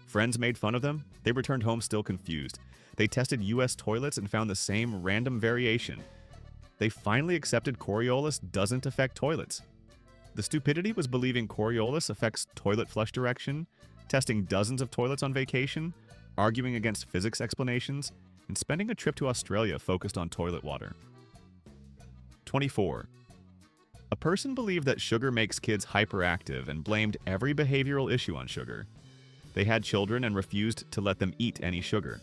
Friends made fun of them. They returned home still confused. They tested US toilets and found the same random variation. They finally accepted Coriolis doesn't affect toilets. The stupidity was believing Coriolis affects toilet flush direction, testing dozens of toilets on vacation, arguing against physics explanations, and spending a trip to Australia focused on toilet water. 24. A person believed that sugar makes kids hyperactive and blamed every behavioral issue on sugar. They had children and refused to let them eat any sugar.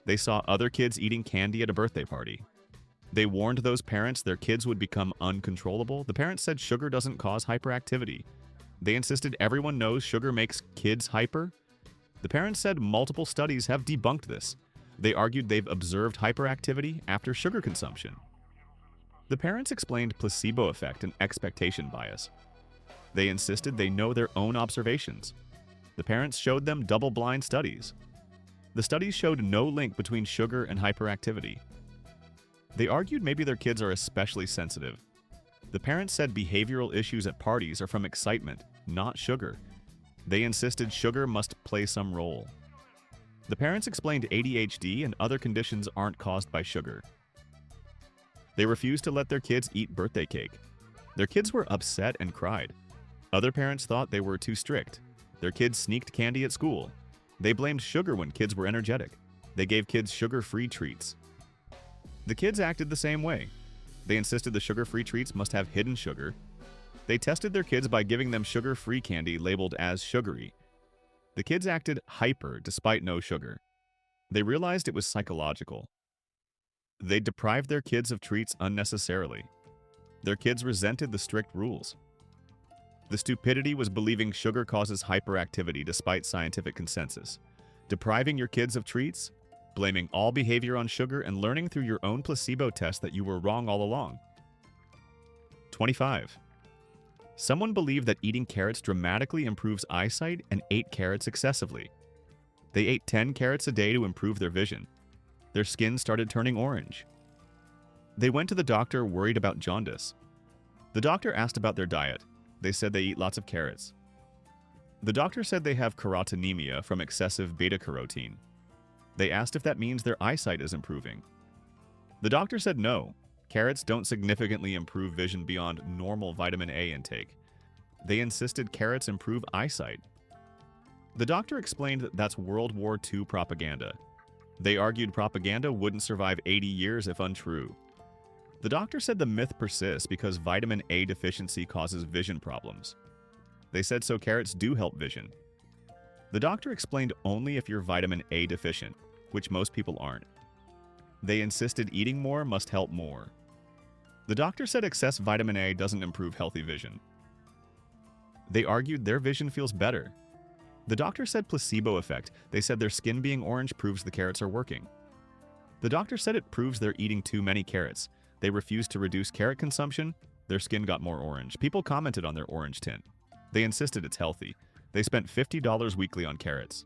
They saw other kids eating candy at a birthday party. They warned those parents their kids would become uncontrollable. The parents said sugar doesn't cause hyperactivity. They insisted everyone knows sugar makes kids hyper. The parents said multiple studies have debunked this. They argued they've observed hyperactivity after sugar consumption. The parents explained placebo effect and expectation bias. They insisted they know their own observations. The parents showed them double-blind studies. The studies showed no link between sugar and hyperactivity. They argued maybe their kids are especially sensitive. The parents said behavioral issues at parties are from excitement, not sugar. They insisted sugar must play some role. The parents explained ADHD and other conditions aren't caused by sugar. They refused to let their kids eat birthday cake. Their kids were upset and cried. Other parents thought they were too strict. Their kids sneaked candy at school. They blamed sugar when kids were energetic. They gave kids sugar-free treats. The kids acted the same way. They insisted the sugar-free treats must have hidden sugar. They tested their kids by giving them sugar-free candy labeled as sugary. The kids acted hyper despite no sugar. They realized it was psychological. They deprived their kids of treats unnecessarily. Their kids resented the strict rules. The stupidity was believing sugar causes hyperactivity despite scientific consensus. Depriving your kids of treats, blaming all behavior on sugar, and learning through your own placebo test that you were wrong all along. 25. Someone believed that eating carrots dramatically improves eyesight and ate carrots excessively. They ate 10 carrots a day to improve their vision. Their skin started turning orange. They went to the doctor worried about jaundice. The doctor asked about their diet. They said they eat lots of carrots. The doctor said they have carotenemia from excessive beta-carotene. They asked if that means their eyesight is improving. The doctor said no. Carrots don't significantly improve vision beyond normal vitamin A intake. They insisted carrots improve eyesight. The doctor explained that that's World War II propaganda. They argued propaganda wouldn't survive 80 years if untrue. The doctor said the myth persists because vitamin A deficiency causes vision problems. They said so carrots do help vision. The doctor explained only if you're vitamin A deficient, which most people aren't. They insisted eating more must help more. The doctor said excess vitamin A doesn't improve healthy vision. They argued their vision feels better. The doctor said placebo effect. They said their skin being orange proves the carrots are working. The doctor said it proves they're eating too many carrots. They refused to reduce carrot consumption. Their skin got more orange. People commented on their orange tint. They insisted it's healthy. They spent $50 weekly on carrots.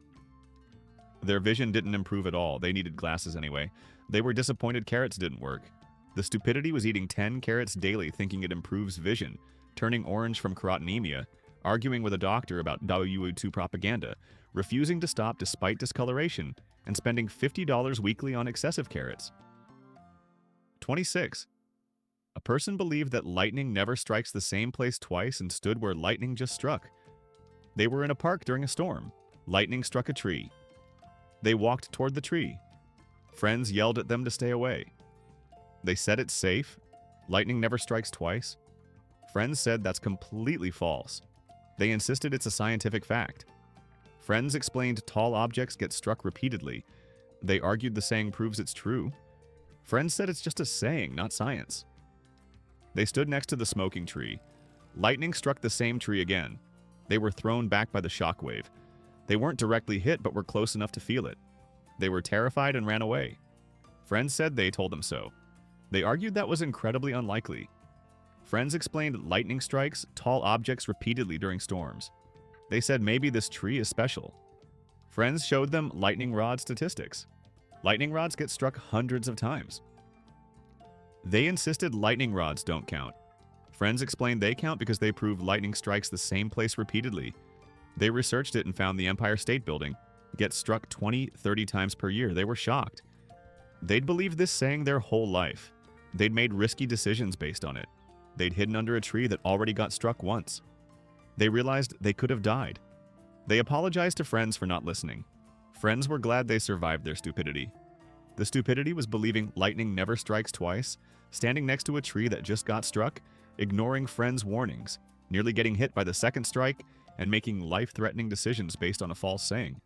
Their vision didn't improve at all. They needed glasses anyway. They were disappointed carrots didn't work. The stupidity was eating 10 carrots daily thinking it improves vision, turning orange from carotenemia, arguing with a doctor about WU2 propaganda, refusing to stop despite discoloration, and spending $50 weekly on excessive carrots. 26. A person believed that lightning never strikes the same place twice and stood where lightning just struck. They were in a park during a storm. Lightning struck a tree. They walked toward the tree. Friends yelled at them to stay away. They said it's safe. Lightning never strikes twice. Friends said that's completely false. They insisted it's a scientific fact. Friends explained tall objects get struck repeatedly. They argued the saying proves it's true. Friends said it's just a saying, not science. They stood next to the smoking tree. Lightning struck the same tree again. They were thrown back by the shockwave. They weren't directly hit, but were close enough to feel it. They were terrified and ran away. Friends said they told them so. They argued that was incredibly unlikely. Friends explained lightning strikes tall objects repeatedly during storms. They said maybe this tree is special. Friends showed them lightning rod statistics. Lightning rods get struck hundreds of times. They insisted lightning rods don't count. Friends explained they count because they prove lightning strikes the same place repeatedly. They researched it and found the Empire State Building gets struck 20-30 times per year. They were shocked. They'd believed this saying their whole life. They'd made risky decisions based on it. They'd hidden under a tree that already got struck once. They realized they could have died. They apologized to friends for not listening. Friends were glad they survived their stupidity. The stupidity was believing lightning never strikes twice, standing next to a tree that just got struck, ignoring friends' warnings, nearly getting hit by the second strike, and making life-threatening decisions based on a false saying.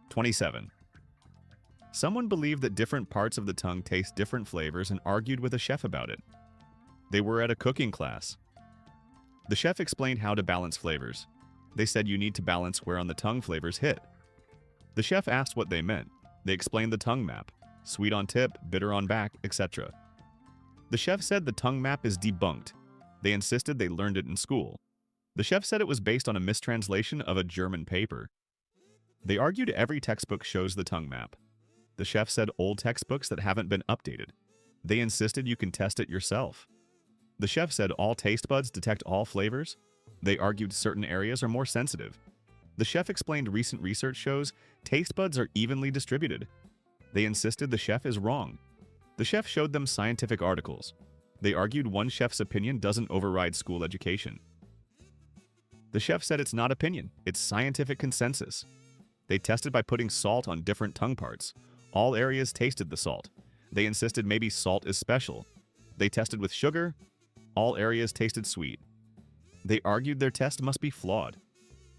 27. Someone believed that different parts of the tongue taste different flavors and argued with a chef about it. They were at a cooking class. The chef explained how to balance flavors. They said you need to balance where on the tongue flavors hit. The chef asked what they meant. They explained the tongue map, sweet on tip, bitter on back, etc. The chef said the tongue map is debunked. They insisted they learned it in school. The chef said it was based on a mistranslation of a German paper. They argued every textbook shows the tongue map. The chef said old textbooks that haven't been updated. They insisted you can test it yourself. The chef said all taste buds detect all flavors. They argued certain areas are more sensitive. The chef explained recent research shows taste buds are evenly distributed. They insisted the chef is wrong. The chef showed them scientific articles. They argued one chef's opinion doesn't override school education. The chef said it's not opinion, it's scientific consensus. They tested by putting salt on different tongue parts. All areas tasted the salt. They insisted maybe salt is special. They tested with sugar. All areas tasted sweet. They argued their test must be flawed.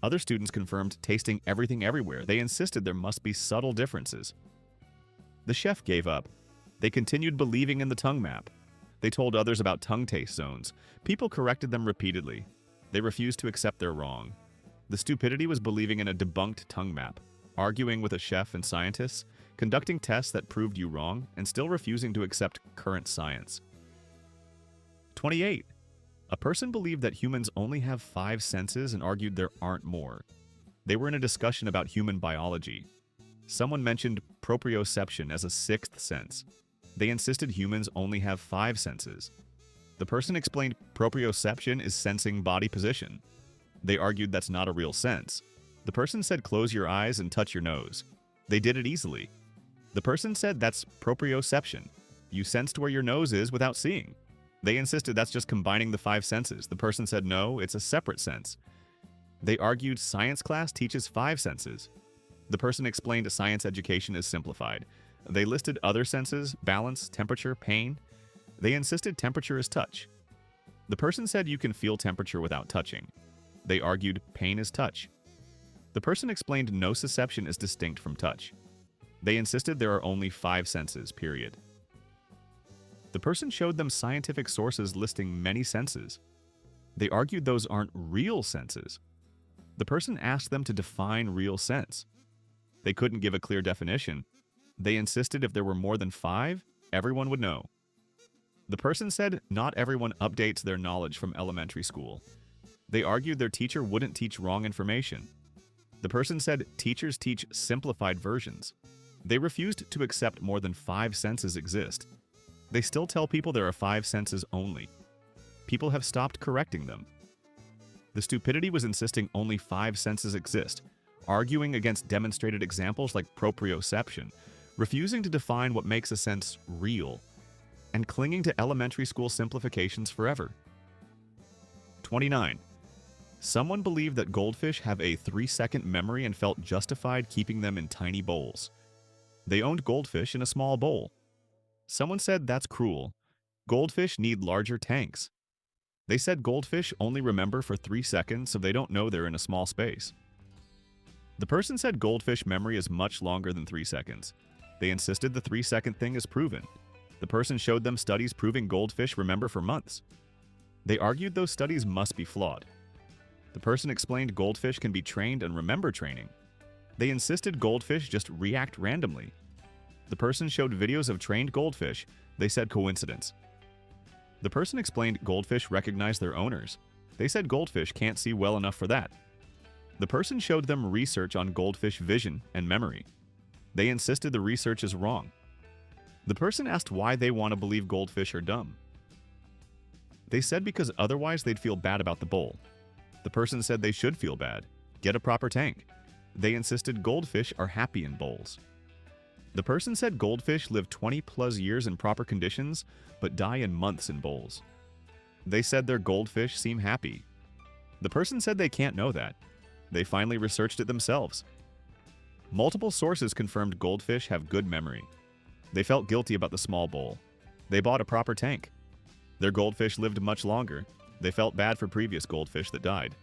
Other students confirmed tasting everything everywhere. They insisted there must be subtle differences. The chef gave up. They continued believing in the tongue map. They told others about tongue taste zones. People corrected them repeatedly. They refused to accept their wrong. The stupidity was believing in a debunked tongue map, arguing with a chef and scientists, conducting tests that proved you wrong, and still refusing to accept current science. 28. A person believed that humans only have 5 senses and argued there aren't more. They were in a discussion about human biology. Someone mentioned proprioception as a 6th sense. They insisted humans only have 5 senses. The person explained proprioception is sensing body position. They argued that's not a real sense. The person said close your eyes and touch your nose. They did it easily. The person said that's proprioception. You sensed where your nose is without seeing. They insisted that's just combining the five senses. The person said no, it's a separate sense. They argued science class teaches five senses. The person explained science education is simplified. They listed other senses, balance, temperature, pain. They insisted temperature is touch. The person said you can feel temperature without touching. They argued pain is touch. The person explained nociception is distinct from touch. They insisted there are only five senses, period. The person showed them scientific sources listing many senses. They argued those aren't real senses. The person asked them to define real sense. They couldn't give a clear definition. They insisted if there were more than five, everyone would know. The person said not everyone updates their knowledge from elementary school. They argued their teacher wouldn't teach wrong information. The person said teachers teach simplified versions. They refused to accept more than five senses exist. They still tell people there are five senses only. People have stopped correcting them. The stupidity was insisting only five senses exist, arguing against demonstrated examples like proprioception, refusing to define what makes a sense real, and clinging to elementary school simplifications forever. 29. Someone believed that goldfish have a 3-second memory and felt justified keeping them in tiny bowls. They owned goldfish in a small bowl. Someone said that's cruel. Goldfish need larger tanks. They said goldfish only remember for 3 seconds, so they don't know they're in a small space. The person said goldfish memory is much longer than 3 seconds. They insisted the 3-second thing is proven. The person showed them studies proving goldfish remember for months. They argued those studies must be flawed. The person explained goldfish can be trained and remember training. They insisted goldfish just react randomly. The person showed videos of trained goldfish. They said coincidence. The person explained goldfish recognize their owners. They said goldfish can't see well enough for that. The person showed them research on goldfish vision and memory. They insisted the research is wrong. The person asked why they want to believe goldfish are dumb. They said because otherwise they'd feel bad about the bowl. The person said they should feel bad. Get a proper tank. They insisted goldfish are happy in bowls. The person said goldfish live 20+ years in proper conditions, but die in months in bowls. They said their goldfish seem happy. The person said they can't know that. They finally researched it themselves. Multiple sources confirmed goldfish have good memory. They felt guilty about the small bowl. They bought a proper tank. Their goldfish lived much longer. They felt bad for previous goldfish that died.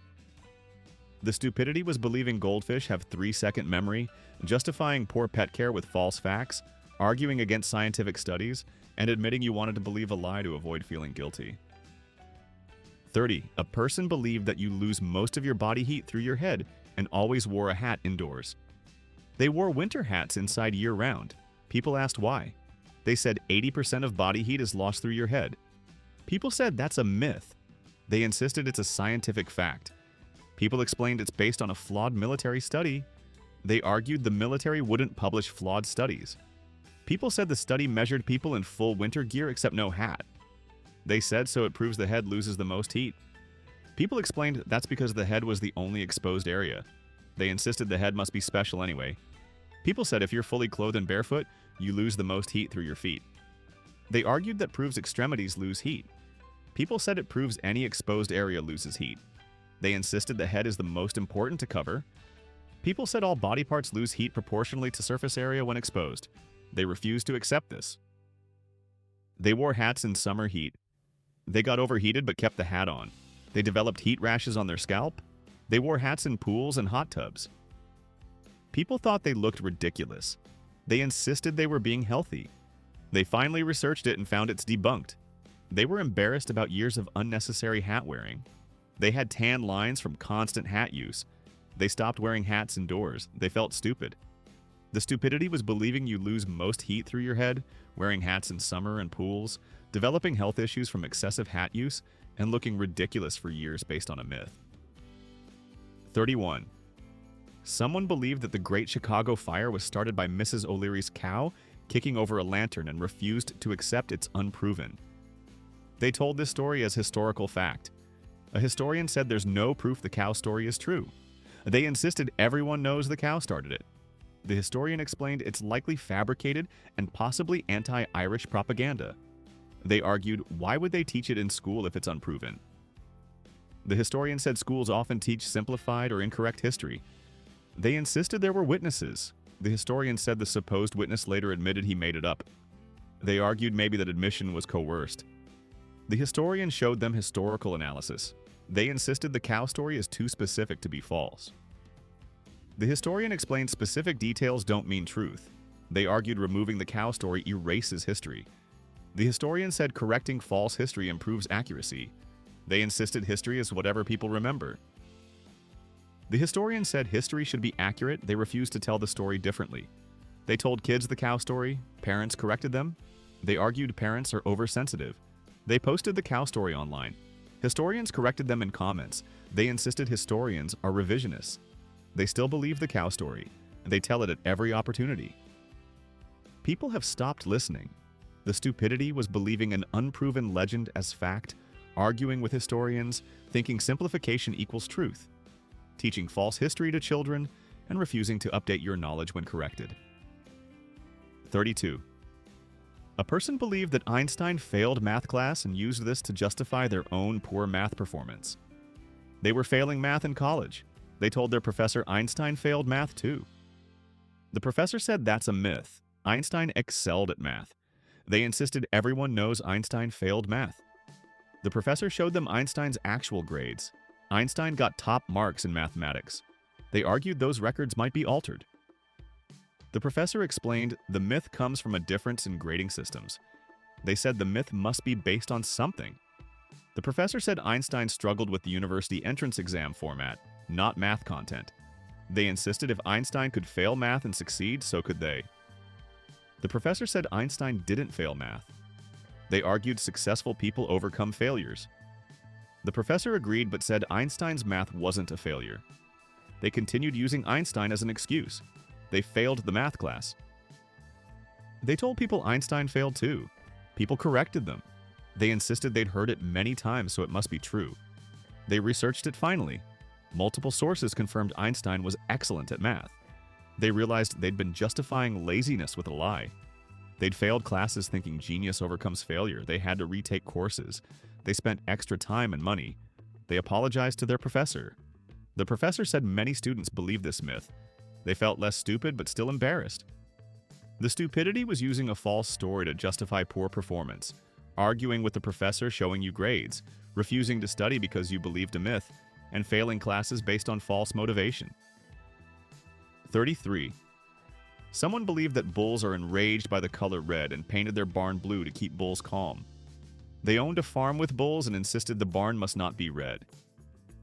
The stupidity was believing goldfish have 3-second memory, justifying poor pet care with false facts, arguing against scientific studies, and admitting you wanted to believe a lie to avoid feeling guilty. 30. A person believed that you lose most of your body heat through your head and always wore a hat indoors. They wore winter hats inside year-round. People asked why. They said 80% of body heat is lost through your head. People said that's a myth. They insisted it's a scientific fact. People explained it's based on a flawed military study. They argued the military wouldn't publish flawed studies. People said the study measured people in full winter gear except no hat. They said so it proves the head loses the most heat. People explained that's because the head was the only exposed area. They insisted the head must be special anyway. People said if you're fully clothed and barefoot, you lose the most heat through your feet. They argued that proves extremities lose heat. People said it proves any exposed area loses heat. They insisted the head is the most important to cover. People said all body parts lose heat proportionally to surface area when exposed. They refused to accept this. They wore hats in summer heat. They got overheated but kept the hat on. They developed heat rashes on their scalp. They wore hats in pools and hot tubs. People thought they looked ridiculous. They insisted they were being healthy. They finally researched it and found it's debunked. They were embarrassed about years of unnecessary hat wearing. They had tan lines from constant hat use. They stopped wearing hats indoors. They felt stupid. The stupidity was believing you lose most heat through your head, wearing hats in summer and pools, developing health issues from excessive hat use, and looking ridiculous for years based on a myth. 31. Someone believed that the Great Chicago Fire was started by Mrs. O'Leary's cow kicking over a lantern and refused to accept it's unproven. They told this story as historical fact. A historian said there's no proof the cow story is true. They insisted everyone knows the cow started it. The historian explained it's likely fabricated and possibly anti-Irish propaganda. They argued, why would they teach it in school if it's unproven? The historian said schools often teach simplified or incorrect history. They insisted there were witnesses. The historian said the supposed witness later admitted he made it up. They argued maybe that admission was coerced. The historian showed them historical analysis. They insisted the cow story is too specific to be false. The historian explained specific details don't mean truth. They argued removing the cow story erases history. The historian said correcting false history improves accuracy. They insisted history is whatever people remember. The historian said history should be accurate. They refused to tell the story differently. They told kids the cow story. Parents corrected them. They argued parents are oversensitive. They posted the cow story online. Historians corrected them in comments. They insisted historians are revisionists. They still believe the cow story, and they tell it at every opportunity. People have stopped listening. The stupidity was believing an unproven legend as fact, arguing with historians, thinking simplification equals truth, teaching false history to children, and refusing to update your knowledge when corrected. 32. A person believed that Einstein failed math class and used this to justify their own poor math performance. They were failing math in college. They told their professor Einstein failed math too. The professor said that's a myth. Einstein excelled at math. They insisted everyone knows Einstein failed math. The professor showed them Einstein's actual grades. Einstein got top marks in mathematics. They argued those records might be altered. The professor explained the myth comes from a difference in grading systems. They said the myth must be based on something. The professor said Einstein struggled with the university entrance exam format, not math content. They insisted if Einstein could fail math and succeed, so could they. The professor said Einstein didn't fail math. They argued successful people overcome failures. The professor agreed but said Einstein's math wasn't a failure. They continued using Einstein as an excuse. They failed the math class. They told people Einstein failed too. People corrected them. They insisted they'd heard it many times, so it must be true. They researched it finally. Multiple sources confirmed Einstein was excellent at math. They realized they'd been justifying laziness with a lie. They'd failed classes thinking genius overcomes failure. They had to retake courses. They spent extra time and money. They apologized to their professor. The professor said many students believe this myth. They felt less stupid but still embarrassed. The stupidity was using a false story to justify poor performance, arguing with the professor showing you grades, refusing to study because you believed a myth, and failing classes based on false motivation. 33. Someone believed that bulls are enraged by the color red and painted their barn blue to keep bulls calm. They owned a farm with bulls and insisted the barn must not be red.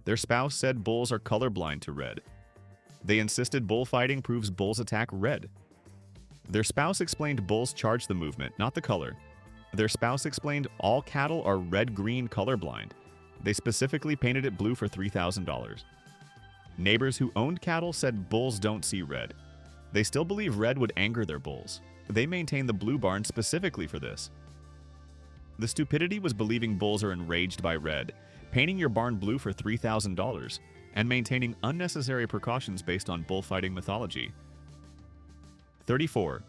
Their spouse said bulls are colorblind to red. They insisted bullfighting proves bulls attack red. Their spouse explained bulls charge the movement, not the color. Their spouse explained all cattle are red-green colorblind. They specifically painted it blue for $3,000. Neighbors who owned cattle said bulls don't see red. They still believe red would anger their bulls. They maintain the blue barn specifically for this. The stupidity was believing bulls are enraged by red, painting your barn blue for $3,000, and maintaining unnecessary precautions based on bullfighting mythology. 34.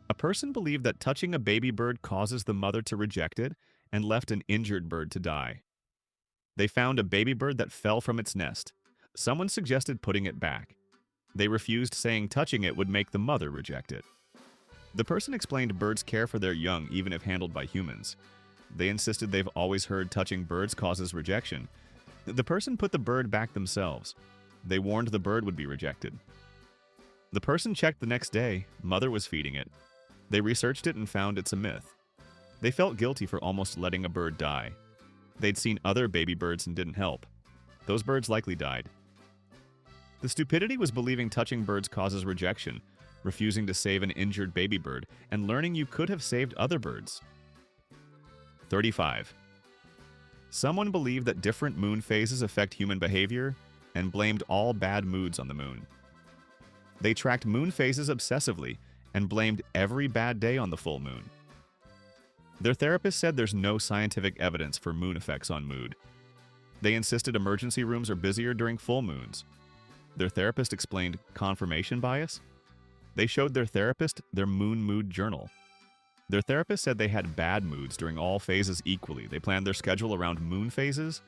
A person believed that touching a baby bird causes the mother to reject it and left an injured bird to die. They found a baby bird that fell from its nest. Someone suggested putting it back. They refused, saying touching it would make the mother reject it. The person explained birds care for their young even if handled by humans. They insisted they've always heard touching birds causes rejection. The person put the bird back themselves. They warned the bird would be rejected. The person checked the next day. Mother was feeding it. They researched it and found it's a myth. They felt guilty for almost letting a bird die. They'd seen other baby birds and didn't help. Those birds likely died. The stupidity was believing touching birds causes rejection, refusing to save an injured baby bird, and learning you could have saved other birds. 35. Someone believed that different moon phases affect human behavior and blamed all bad moods on the moon. They tracked moon phases obsessively and blamed every bad day on the full moon. Their therapist said there's no scientific evidence for moon effects on mood. They insisted emergency rooms are busier during full moons. Their therapist explained confirmation bias. They showed their therapist their moon mood journal. Their therapist said they had bad moods during all phases equally. They planned their schedule around moon phases.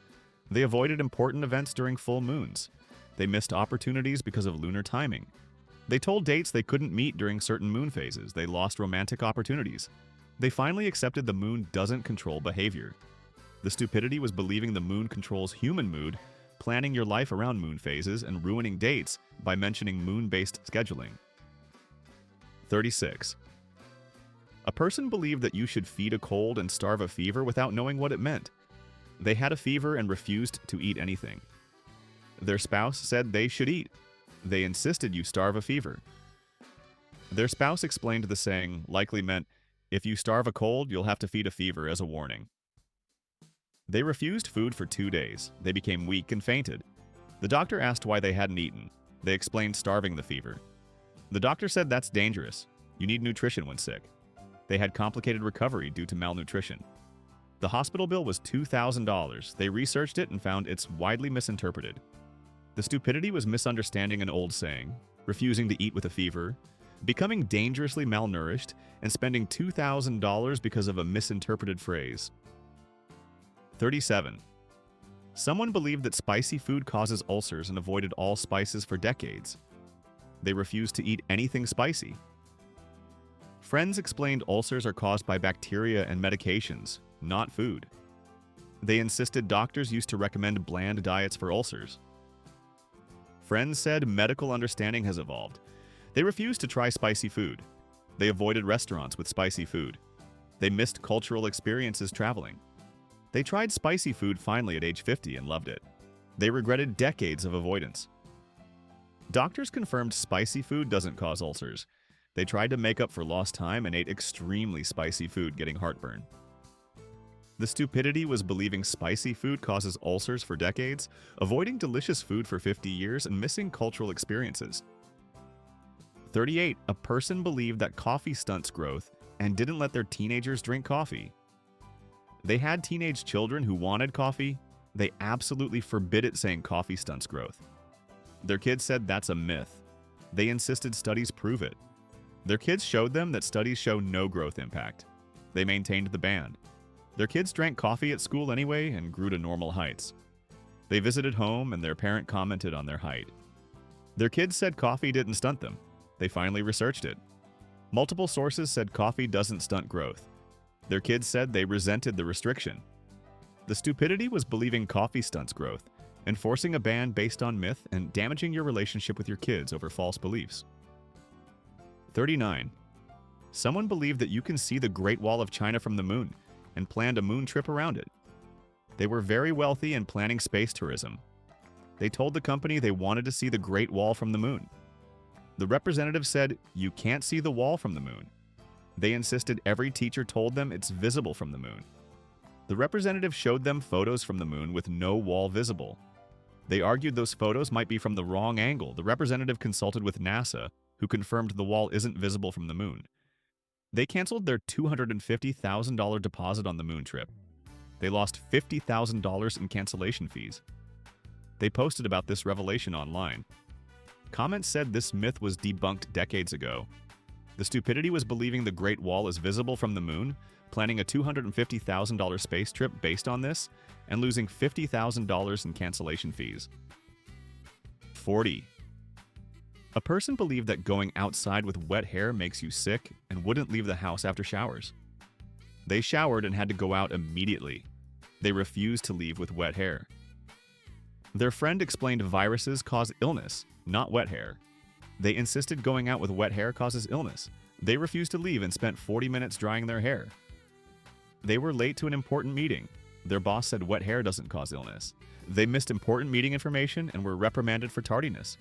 They avoided important events during full moons. They missed opportunities because of lunar timing. They told dates they couldn't meet during certain moon phases. They lost romantic opportunities. They finally accepted the moon doesn't control behavior. The stupidity was believing the moon controls human mood, planning your life around moon phases, and ruining dates by mentioning moon-based scheduling. 36. A person believed that you should feed a cold and starve a fever without knowing what it meant. They had a fever and refused to eat anything. Their spouse said they should eat. They insisted you starve a fever. Their spouse explained the saying likely meant, if you starve a cold, you'll have to feed a fever as a warning. They refused food for 2 days. They became weak and fainted. The doctor asked why they hadn't eaten. They explained starving the fever. The doctor said that's dangerous. You need nutrition when sick. They had complicated recovery due to malnutrition. The hospital bill was $2,000. They researched it and found it's widely misinterpreted. The stupidity was misunderstanding an old saying, refusing to eat with a fever, becoming dangerously malnourished, and spending $2,000 because of a misinterpreted phrase. 37. Someone believed that spicy food causes ulcers and avoided all spices for decades. They refused to eat anything spicy. Friends explained ulcers are caused by bacteria and medications, not food. They insisted doctors used to recommend bland diets for ulcers. Friends said medical understanding has evolved. They refused to try spicy food. They avoided restaurants with spicy food. They missed cultural experiences traveling. They tried spicy food finally at age 50 and loved it. They regretted decades of avoidance. Doctors confirmed spicy food doesn't cause ulcers. They tried to make up for lost time and ate extremely spicy food, getting heartburn. The stupidity was believing spicy food causes ulcers for decades, avoiding delicious food for 50 years, and missing cultural experiences. 38. A person believed that coffee stunts growth and didn't let their teenagers drink coffee. They had teenage children who wanted coffee. They absolutely forbid it, saying coffee stunts growth. Their kids said that's a myth. They insisted studies prove it. Their kids showed them that studies show no growth impact. They maintained the ban. Their kids drank coffee at school anyway and grew to normal heights. They visited home and their parent commented on their height. Their kids said coffee didn't stunt them. They finally researched it. Multiple sources said coffee doesn't stunt growth. Their kids said they resented the restriction. The stupidity was believing coffee stunts growth, enforcing a ban based on myth, and damaging your relationship with your kids over false beliefs. 39. Someone believed that you can see the Great Wall of China from the moon and planned a moon trip around it. They were very wealthy and planning space tourism. They told the company they wanted to see the Great Wall from the moon. The representative said, you can't see the wall from the moon. They insisted every teacher told them it's visible from the moon. The representative showed them photos from the moon with no wall visible. They argued those photos might be from the wrong angle. The representative consulted with NASA, who confirmed the wall isn't visible from the moon. They canceled their $250,000 deposit on the moon trip. They lost $50,000 in cancellation fees. They posted about this revelation online. Comments said this myth was debunked decades ago. The stupidity was believing the Great Wall is visible from the moon, planning a $250,000 space trip based on this, and losing $50,000 in cancellation fees. 40. A person believed that going outside with wet hair makes you sick and wouldn't leave the house after showers. They showered and had to go out immediately. They refused to leave with wet hair. Their friend explained viruses cause illness, not wet hair. They insisted going out with wet hair causes illness. They refused to leave and spent 40 minutes drying their hair. They were late to an important meeting. Their boss said wet hair doesn't cause illness. They missed important meeting information and were reprimanded for tardiness.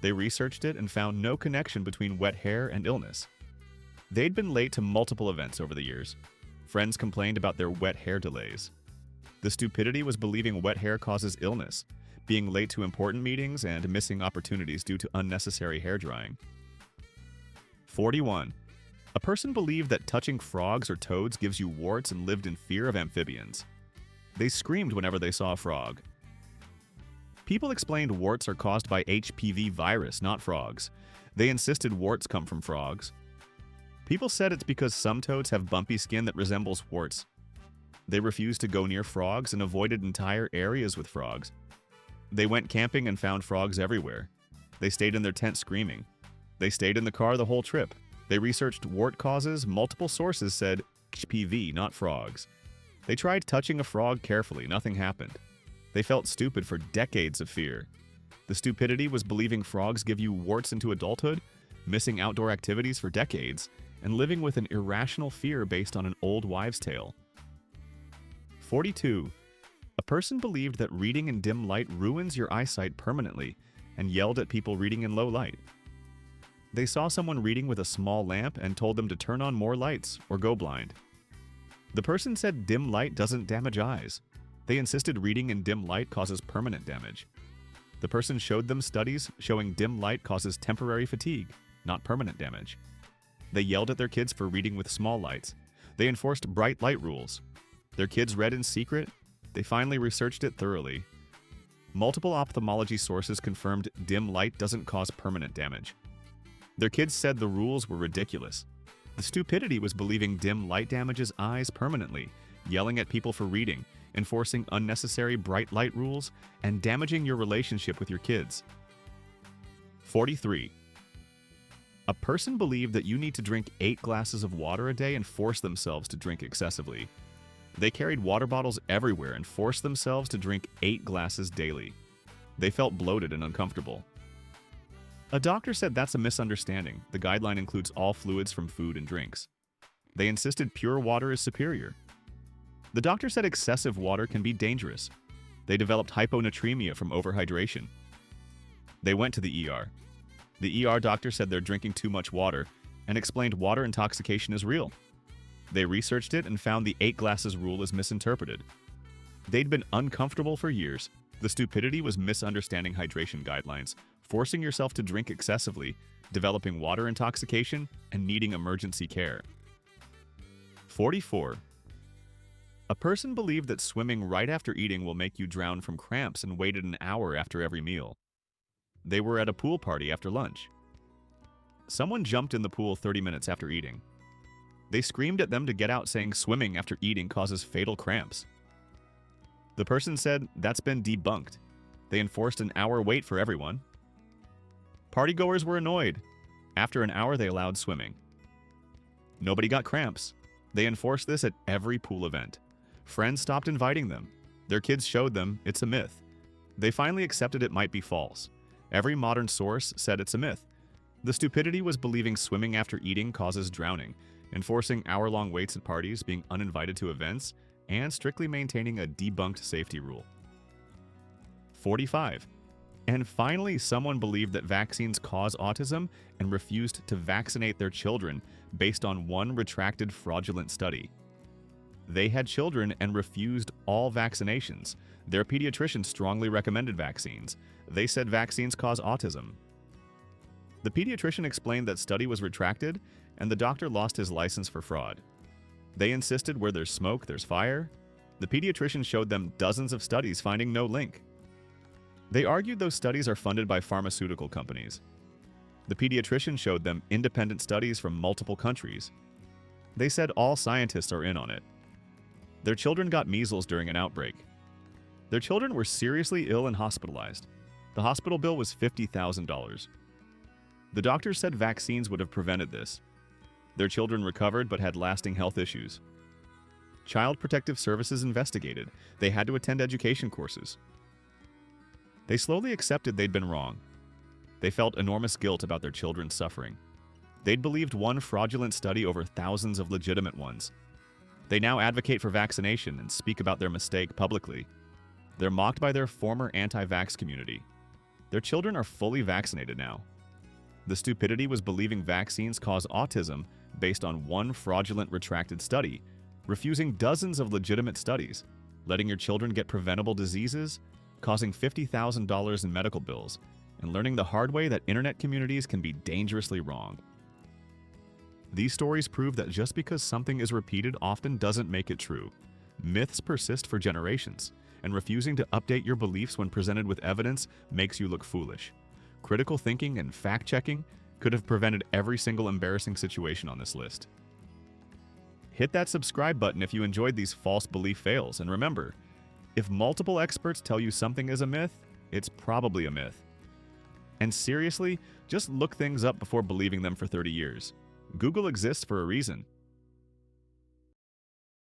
They researched it and found no connection between wet hair and illness. They'd been late to multiple events over the years. Friends complained about their wet hair delays. The stupidity was believing wet hair causes illness, being late to important meetings, and missing opportunities due to unnecessary hair drying. 41. A person believed that touching frogs or toads gives you warts and lived in fear of amphibians. They screamed whenever they saw a frog. People explained warts are caused by HPV virus, not frogs. They insisted warts come from frogs. People said it's because some toads have bumpy skin that resembles warts. They refused to go near frogs and avoided entire areas with frogs. They went camping and found frogs everywhere. They stayed in their tent screaming. They stayed in the car the whole trip. They researched wart causes. Multiple sources said HPV, not frogs. They tried touching a frog carefully. Nothing happened. They felt stupid for decades of fear. The stupidity was believing frogs give you warts into adulthood, missing outdoor activities for decades, and living with an irrational fear based on an old wives' tale. 42. A person believed that reading in dim light ruins your eyesight permanently and yelled at people reading in low light. They saw someone reading with a small lamp and told them to turn on more lights or go blind. The person said dim light doesn't damage eyes. They insisted reading in dim light causes permanent damage. The person showed them studies showing dim light causes temporary fatigue, not permanent damage. They yelled at their kids for reading with small lights. They enforced bright light rules. Their kids read in secret. They finally researched it thoroughly. Multiple ophthalmology sources confirmed dim light doesn't cause permanent damage. Their kids said the rules were ridiculous. The stupidity was believing dim light damages eyes permanently, yelling at people for reading, enforcing unnecessary bright light rules, and damaging your relationship with your kids. 43. A person believed that you need to drink 8 glasses of water a day and force themselves to drink excessively. They carried water bottles everywhere and forced themselves to drink 8 glasses daily. They felt bloated and uncomfortable. A doctor said that's a misunderstanding. The guideline includes all fluids from food and drinks. They insisted pure water is superior. The doctor said excessive water can be dangerous. They developed hyponatremia from overhydration. They went to the ER. The ER doctor said they're drinking too much water and explained water intoxication is real. They researched it and found the 8 glasses rule is misinterpreted. They'd been uncomfortable for years. The stupidity was misunderstanding hydration guidelines, forcing yourself to drink excessively, developing water intoxication, and needing emergency care. 44. A person believed that swimming right after eating will make you drown from cramps and waited an hour after every meal. They were at a pool party after lunch. Someone jumped in the pool 30 minutes after eating. They screamed at them to get out, saying swimming after eating causes fatal cramps. The person said that's been debunked. They enforced an hour wait for everyone. Partygoers were annoyed. After an hour, they allowed swimming. Nobody got cramps. They enforced this at every pool event. Friends stopped inviting them. Their kids showed them it's a myth. They finally accepted it might be false. Every modern source said it's a myth. The stupidity was believing swimming after eating causes drowning, enforcing hour-long waits at parties, being uninvited to events, and strictly maintaining a debunked safety rule. 45. And finally, someone believed that vaccines cause autism and refused to vaccinate their children based on one retracted fraudulent study. They had children and refused all vaccinations. Their pediatrician strongly recommended vaccines. They said vaccines cause autism. The pediatrician explained that study was retracted, and the doctor lost his license for fraud. They insisted where there's smoke, there's fire. The pediatrician showed them dozens of studies finding no link. They argued those studies are funded by pharmaceutical companies. The pediatrician showed them independent studies from multiple countries. They said all scientists are in on it. Their children got measles during an outbreak. Their children were seriously ill and hospitalized. The hospital bill was $50,000. The doctors said vaccines would have prevented this. Their children recovered but had lasting health issues. Child Protective Services investigated. They had to attend education courses. They slowly accepted they'd been wrong. They felt enormous guilt about their children's suffering. They'd believed one fraudulent study over thousands of legitimate ones. They now advocate for vaccination and speak about their mistake publicly. They're mocked by their former anti-vax community. Their children are fully vaccinated now. The stupidity was believing vaccines cause autism based on one fraudulent retracted study, refusing dozens of legitimate studies, letting your children get preventable diseases, causing $50,000 in medical bills, and learning the hard way that internet communities can be dangerously wrong. These stories prove that just because something is repeated often doesn't make it true. Myths persist for generations, and refusing to update your beliefs when presented with evidence makes you look foolish. Critical thinking and fact-checking could have prevented every single embarrassing situation on this list. Hit that subscribe button if you enjoyed these false belief fails, and remember, if multiple experts tell you something is a myth, it's probably a myth. And seriously, just look things up before believing them for 30 years. Google exists for a reason.